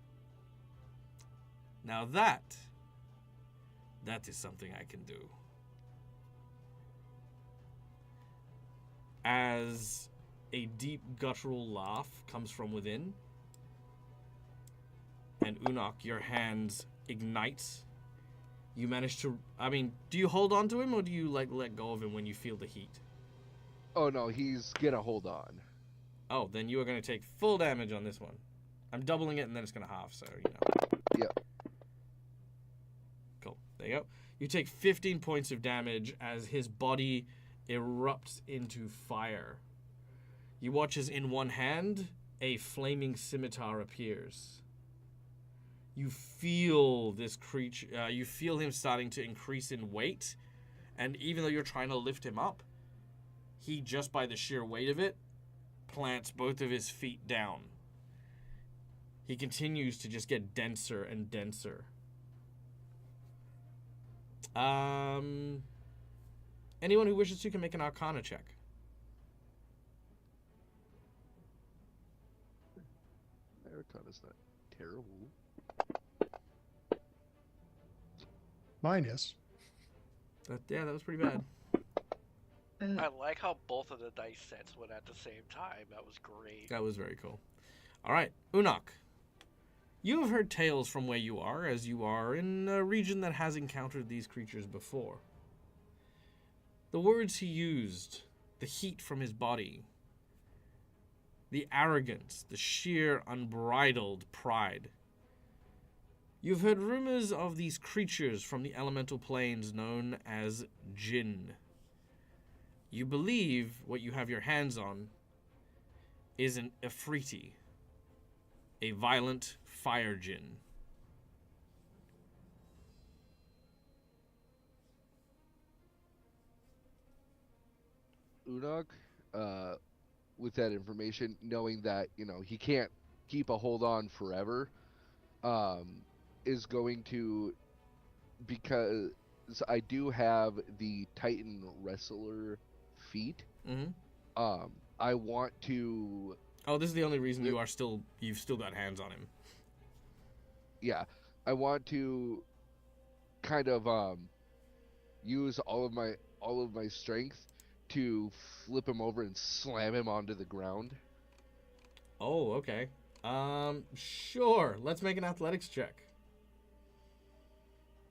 now that is something I can do. As a deep guttural laugh comes from within, and Unok, your hands ignite. You manage to, do you hold on to him or do you like let go of him when you feel the heat? Oh no, he's gonna hold on. Oh, then you are going to take full damage on this one. I'm doubling it and then it's going to half, so you know. Yep. Cool. There you go. You take 15 points of damage as his body erupts into fire. You watch as in one hand, a flaming scimitar appears. You feel this creature, you feel him starting to increase in weight, and even though you're trying to lift him up, he, just by the sheer weight of it, plants both of his feet down. He continues to just get denser and denser. Anyone who wishes to can make an Arcana check. Arcana's not terrible. Mine is. Yeah, that was pretty bad. I like how both of the dice sets went at the same time. That was great. That was very cool. All right, Unok. You have heard tales from where you are, as you are in a region that has encountered these creatures before. The words he used, the heat from his body, the arrogance, the sheer unbridled pride. You've heard rumors of these creatures from the elemental planes known as Jinn. You believe what you have your hands on is an Ifriti, a violent fire Jinn. Unok, with that information, knowing that, he can't keep a hold on forever, is going to, because I do have the Titan Wrestler feat, I want to... Oh, this is the only reason you've still got hands on him. Yeah, I want to kind of use all of my strength to flip him over and slam him onto the ground. Oh, okay. Sure. Let's make an athletics check.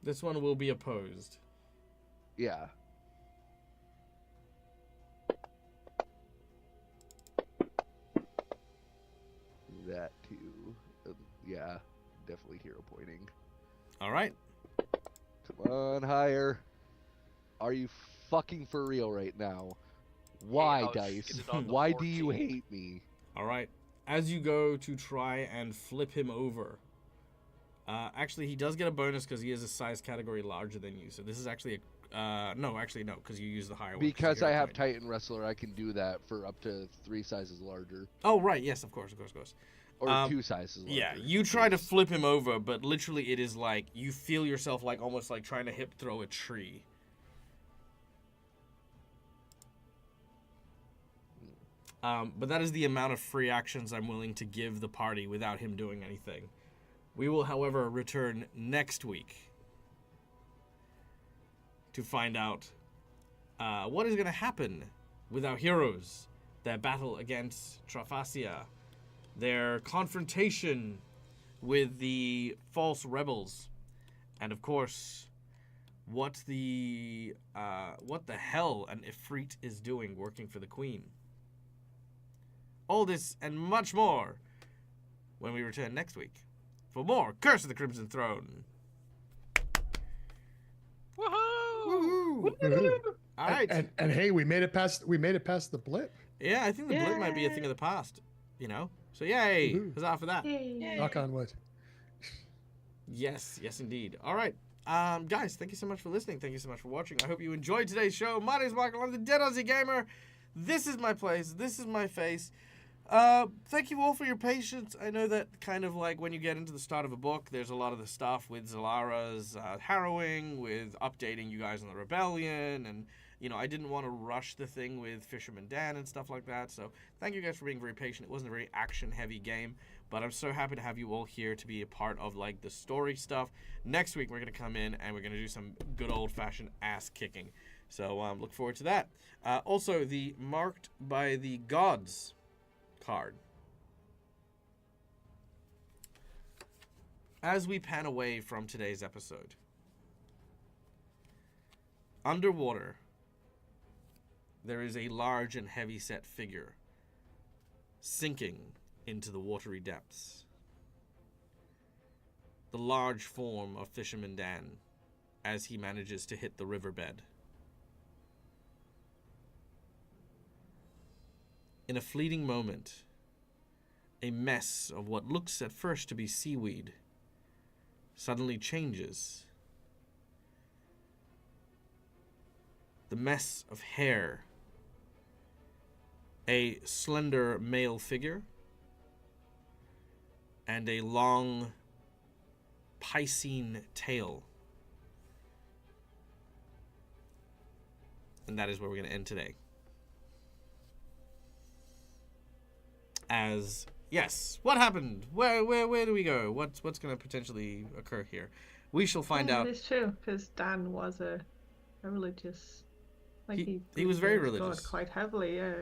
This one will be opposed. Yeah. That too. Yeah, definitely hero pointing. All right. Come on, higher. Are you fucking for real right now? Why, Dice? Why do you hate me? All right. As you go to try and flip him over, actually, he does get a bonus because he is a size category larger than you. So this is actually no, because you use the higher one. Because I have Titan Wrestler, I can do that for up to 3 sizes larger. Oh, right. Yes, of course. Or 2 sizes larger. Yeah, you try to flip him over, but literally it is like you feel yourself like almost like trying to hip throw a tree. But that is the amount of free actions I'm willing to give the party without him doing anything. We will, however, return next week to find out what is going to happen with our heroes, their battle against Trafasia, their confrontation with the false rebels, and of course, what the hell an Ifrit is doing working for the Queen. All this and much more when we return next week for more Curse of the Crimson Throne. Woohoo! Woohoo! All right. And hey, we made it past the blip. Yeah, I think the blip might be a thing of the past. So yay! Woohoo. Huzzah for that. Yay. Knock on wood. Yes, indeed. All right. Guys, thank you so much for listening. Thank you so much for watching. I hope you enjoyed today's show. My name is Michael. I'm the Dead Aussie Gamer. This is my place. This is my face. Thank you all for your patience. I know that kind of like when you get into the start of a book, there's a lot of the stuff with Zalara's harrowing, with updating you guys on the rebellion, and I didn't want to rush the thing with Fisherman Dan and stuff like that. So thank you guys for being very patient. It wasn't a very action-heavy game, but I'm so happy to have you all here to be a part of like the story stuff. Next week we're gonna come in and we're gonna do some good old-fashioned ass kicking. So look forward to that. Also, the Marked by the Gods card. As we pan away from today's episode, underwater, there is a large and heavy-set figure sinking into the watery depths. The large form of Fisherman Dan as he manages to hit the riverbed. In a fleeting moment, a mess of what looks at first to be seaweed suddenly changes. The mess of hair, a slender male figure, and a long piscine tail. And that is where we're going to end today. As yes, what happened? Where do we go? What's going to potentially occur here? We shall find out. It's true, because Dan was a religious. Like he was very believed in religious. God quite heavily. Yeah.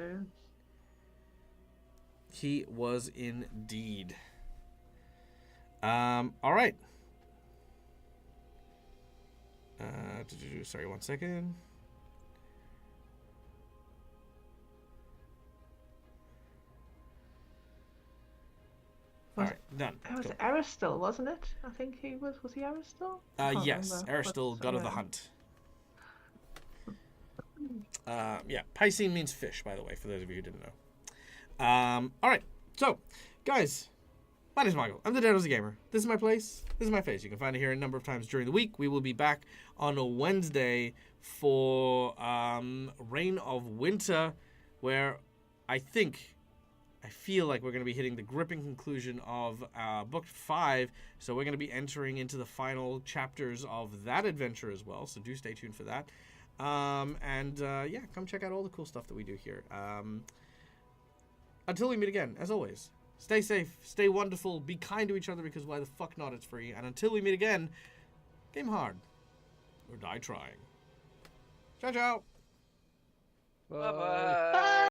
He was indeed. All right. Sorry, 1 second. All right, done. It was Go. Aristil, wasn't it? I think he was. Was he Aristil? Yes, Aristil, god of the hunt. Yeah, Piscine means fish, by the way, for those of you who didn't know. All right, so, guys, my name is Michael. I'm the Dead Rosy Gamer. This is my place. This is my face. You can find it here a number of times during the week. We will be back on a Wednesday for Reign of Winter, where I feel like we're going to be hitting the gripping conclusion of Book 5, so we're going to be entering into the final chapters of that adventure as well, so do stay tuned for that. Yeah, come check out all the cool stuff that we do here. Until we meet again, as always, stay safe, stay wonderful, be kind to each other, because why the fuck not, it's free. And until we meet again, game hard, or die trying. Ciao, ciao! Bye-bye.